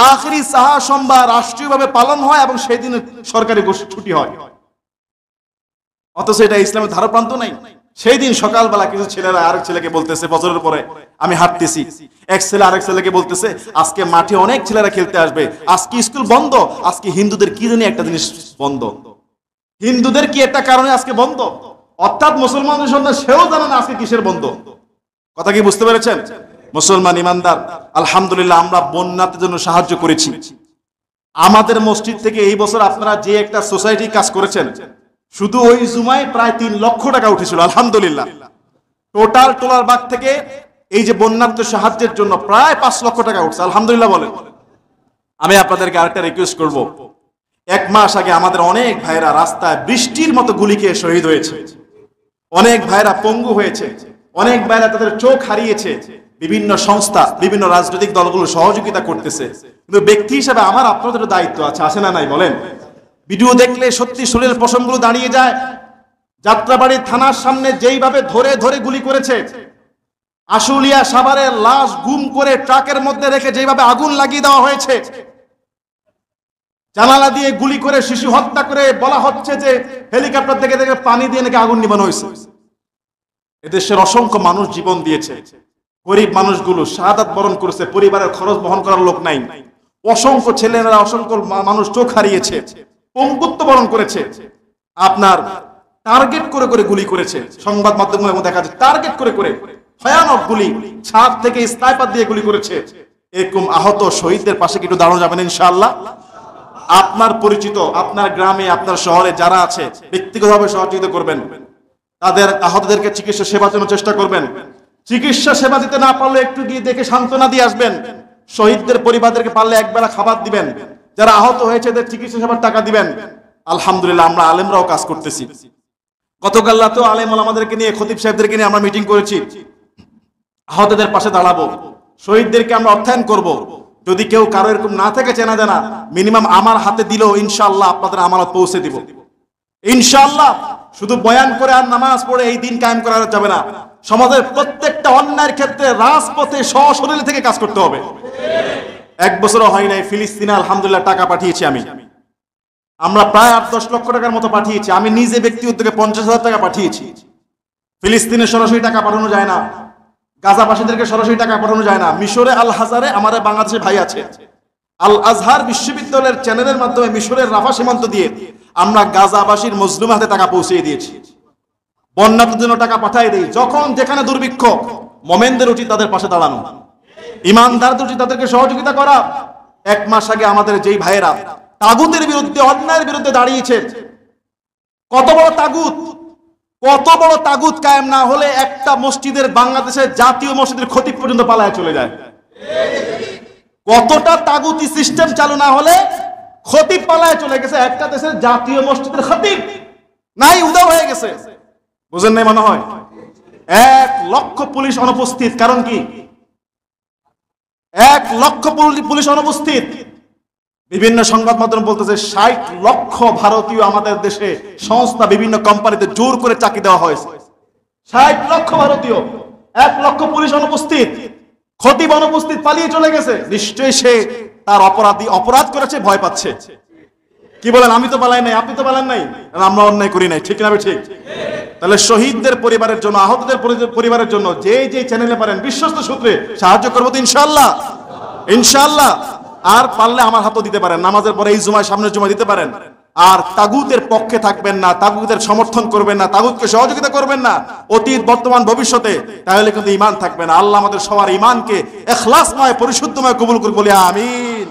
আখিরি চাহা সোমবার রাষ্ট্রীয়ভাবে পালন হয় এবং সেই দিনে সরকারি ছুটি হয়, অথচ এটা ইসলামের ধারাপ্রান্ত নাই। সেই দিন সকালবেলা কিছু ছেলেরা আরেক ছেলেকে বলতেছে, ফজরের পরে আমি হাঁটতেছি, এক ছেলে আরেক ছেলেকে বলতেছে আজকে মাঠে অনেক ছেলেরা খেলতে আসবে, আজকে স্কুল বন্ধ, আজকে হিন্দুদের কি জানি একটা জিনিস বন্ধ, হিন্দুদের কি একটা কারণে আজকে বন্ধ, অর্থাৎ মুসলমানদের সন্তান সেও জানে না আজকে কিসের বন্ধ। কথা কি বুঝতে পেরেছেন? মুসলমান ইমানদার, আলহামদুলিল্লাহ আমরা বন্যার জন্য সাহায্য করেছি। আমাদের মসজিদ থেকে এই বছর আপনারা যে একটা সোসাইটি কাজ করেছেন, শুধু ওই জুমায় প্রায় 3 লক্ষ টাকা উঠেছিল। আলহামদুলিল্লাহ। টোটাল টোলার বাগ থেকে এই যে বন্যার্থ সাহায্যের জন্য প্রায় 5 লক্ষ টাকা উঠছে। আলহামদুলিল্লাহ বলেন। আমি আপনাদেরকে আরেকটা রিকোয়েস্ট করব, 1 মাস আগে আমাদের অনেক ভাইরা রাস্তায় বৃষ্টির মতো গুলি খেয়ে শহীদ হয়েছে। অনেক ভাইরা পঙ্গু হয়েছে, অনেক ভাইরা তাদের চোখ হারিয়েছে। বিভিন্ন সংস্থা, বিভিন্ন রাজনৈতিক দলগুলো সহযোগিতা করতেছে, কিন্তু ব্যক্তি হিসেবে আমার আপনাদের দায়িত্ব আছে, আছে না নাই বলেন? ভিডিও দেখলে সত্যি শরীরের পশমগুলো দাঁড়িয়ে যায়। যাত্রাবাড়ি থানার সামনে যেইভাবে ধরে ধরে গুলি করেছে, আশুলিয়া সাভারের লাশ গুম করে ট্রাকের মধ্যে রেখে যেভাবে আগুন লাগিয়ে দেওয়া হয়েছে, জানালা দিয়ে গুলি করে শিশু হত্যা করে বলা হচ্ছে যে হেলিকপ্টার থেকে থেকে পানি দিয়ে নাকি আগুন নিবানো হয়েছে। এদেশের অসংখ্য মানুষ জীবন দিয়েছে, গরিব মানুষগুলো শাহাদাত বরণ করেছে, পরিবারের খরচ বহন করার লোক নাই। অসংখ্য ছেলেমেয়েরা, অসংখ্য মানুষ চোখ হারিয়েছে, পঙ্গুত্ব বরণ করেছে। আপনার টার্গেট করে করে গুলি করেছে, সংবাদ মাধ্যমের মধ্যে দেখা যাচ্ছে টার্গেট করে করে ভয়ানক গুলি, ছাদ থেকে স্নাইপার দিয়ে গুলি করেছে। এরকম আহত শহীদদের পাশে কি একটু দাঁড়ানো যাবেন ইনশাআল্লাহ? আপনার পরিচিত, আপনার গ্রামে, আপনার শহরে যারা আছে ব্যক্তিগতভাবে সহযোগিতা করবেন, তাদের আহতদেরকে চিকিৎসা সেবার জন্য চেষ্টা করবেন। চিকিৎসা সেবা দিতে না পারলে একটু গিয়ে দেখে সান্ত্বনা দিয়ে আসবেন। শহীদদের পরিবারদেরকে পারলে একবেলা খাবার দিবেন, যারা আহত হয়েছে এদের চিকিৎসা সেবার টাকা দিবেন। আলহামদুলিল্লাহ আমরা আলেমরাও কাজ করতেছি। গতকাল রাতেও আলেম ওলামাদেরকে নিয়ে, খতিব সাহেবদেরকে নিয়ে আমরা মিটিং করেছি। আহতদের পাশে দাঁড়াবো, শহীদদেরকে আমরা অর্থায়ন করব। যদি কেউ কারো এরকম না থেকে চেনা জানা, মিনিমাম আমার হাতে দিলেও ইনশাআল্লাহ আপনাদের আমানত পৌঁছে দিব ইনশাআল্লাহ। শুধু বয়ান করে আর নামাজ পড়ে এই দিন কায়েম করা যাবে না। সমাজের প্রত্যেকটা অন্যায়ের ক্ষেত্রে রাজপথে সশরীরে থেকে কাজ করতে হবে। 1 বছরও হয় নাই ফিলিস্তিনে আলহামদুলিল্লাহ টাকা পাঠিয়েছি আমরা প্রায় 8-10 লক্ষ টাকার মতো পাঠিয়েছি। আমি নিজে ব্যক্তি উদ্যোগে 50,000 টাকা পাঠিয়েছি। ফিলিস্তিনে সরাসরি টাকা পাঠানো যায় না, গাজাবাসীদেরকে সরাসরি টাকা পাঠানো যায় না। মিশরে আল হাজারে আমার বাংলাদেশের ভাই আছে, আল আজহার বিশ্ববিদ্যালয়ের চ্যানেলের মাধ্যমে মিশরের রাফা সীমান্ত দিয়ে আমরা গাজাবাসীর মজলুম হাতে টাকা পৌঁছে দিয়েছি। বন্যার জন্য টাকা পাঠাই দেই। যখন যেখানে দুর্ভিক্ষ, মোমেনদের উচিত তাদের পাশে দাঁড়ানো, ইমানদারদের উচিত তাদেরকে সহযোগিতা করা। 1 মাস আগে আমাদের যেই ভাইয়েরা তাগুতের বিরুদ্ধে, অন্যায়ের বিরুদ্ধে দাঁড়িয়েছে, কত বড় তাগুত কায়েম না হলে একটা মসজিদের, বাংলাদেশের জাতীয় মসজিদের খতিব পর্যন্ত পালায় চলে যায়। কতটা তাগুতি সিস্টেম চালু না হলে খতিব পালায় চলে গেছে। একটা দেশের জাতীয় মসজিদের খতিব নাই, উদাও হয়ে গেছে। বুঝেন নাই মনে হয়? 1 লক্ষ পুলিশ অনুপস্থিত। কারণ কি? 1 লক্ষ পুলিশ অনুপস্থিত। বিভিন্ন সংবাদ মাধ্যম বলতেছে 60 লক্ষ ভারতীয় আমাদের দেশে সংস্থা, বিভিন্ন কোম্পানিতে জোর করে চাকরি দেওয়া হয়েছে। 60 লক্ষ ভারতীয়, 1 লক্ষ পুলিশ অনুপস্থিত, খতিব অনুপস্থিত, পালিয়ে চলে গেছে। নিশ্চয়ই সে তার অপরাধ করেছে, ভয় পাচ্ছে। কি বলেন? আমি তো পালাই নাই, আপনি তো পালান নাই, আমরা অন্যায় করি নাই, ঠিক না? ঠিক। তাহলে শহীদদের পরিবারের জন্য, আহতদের পরিবারের জন্য যে যে চ্যানেলে পারেন বিশ্বস্ত সূত্রে সাহায্য করবো তো ইনশাআল্লাহ, ইনশাআল্লাহ। আর পারলে আমার হাতও দিতে পারেন, নামাজের পরে এই জুমায়, সামনের জুমায় দিতে পারেন। আর তাগুতের পক্ষে থাকবেন না, তাগুতের সমর্থন করবেন না, তাগুতকে সহযোগিতা করবেন না অতীত, বর্তমান, ভবিষ্যতে, তাহলে কিন্তু ঈমান থাকবে না। আল্লাহ আমাদের সবার ঈমানকে ইখলাসময়, পরিশুদ্ধময় কবুল করে বলি আমিন।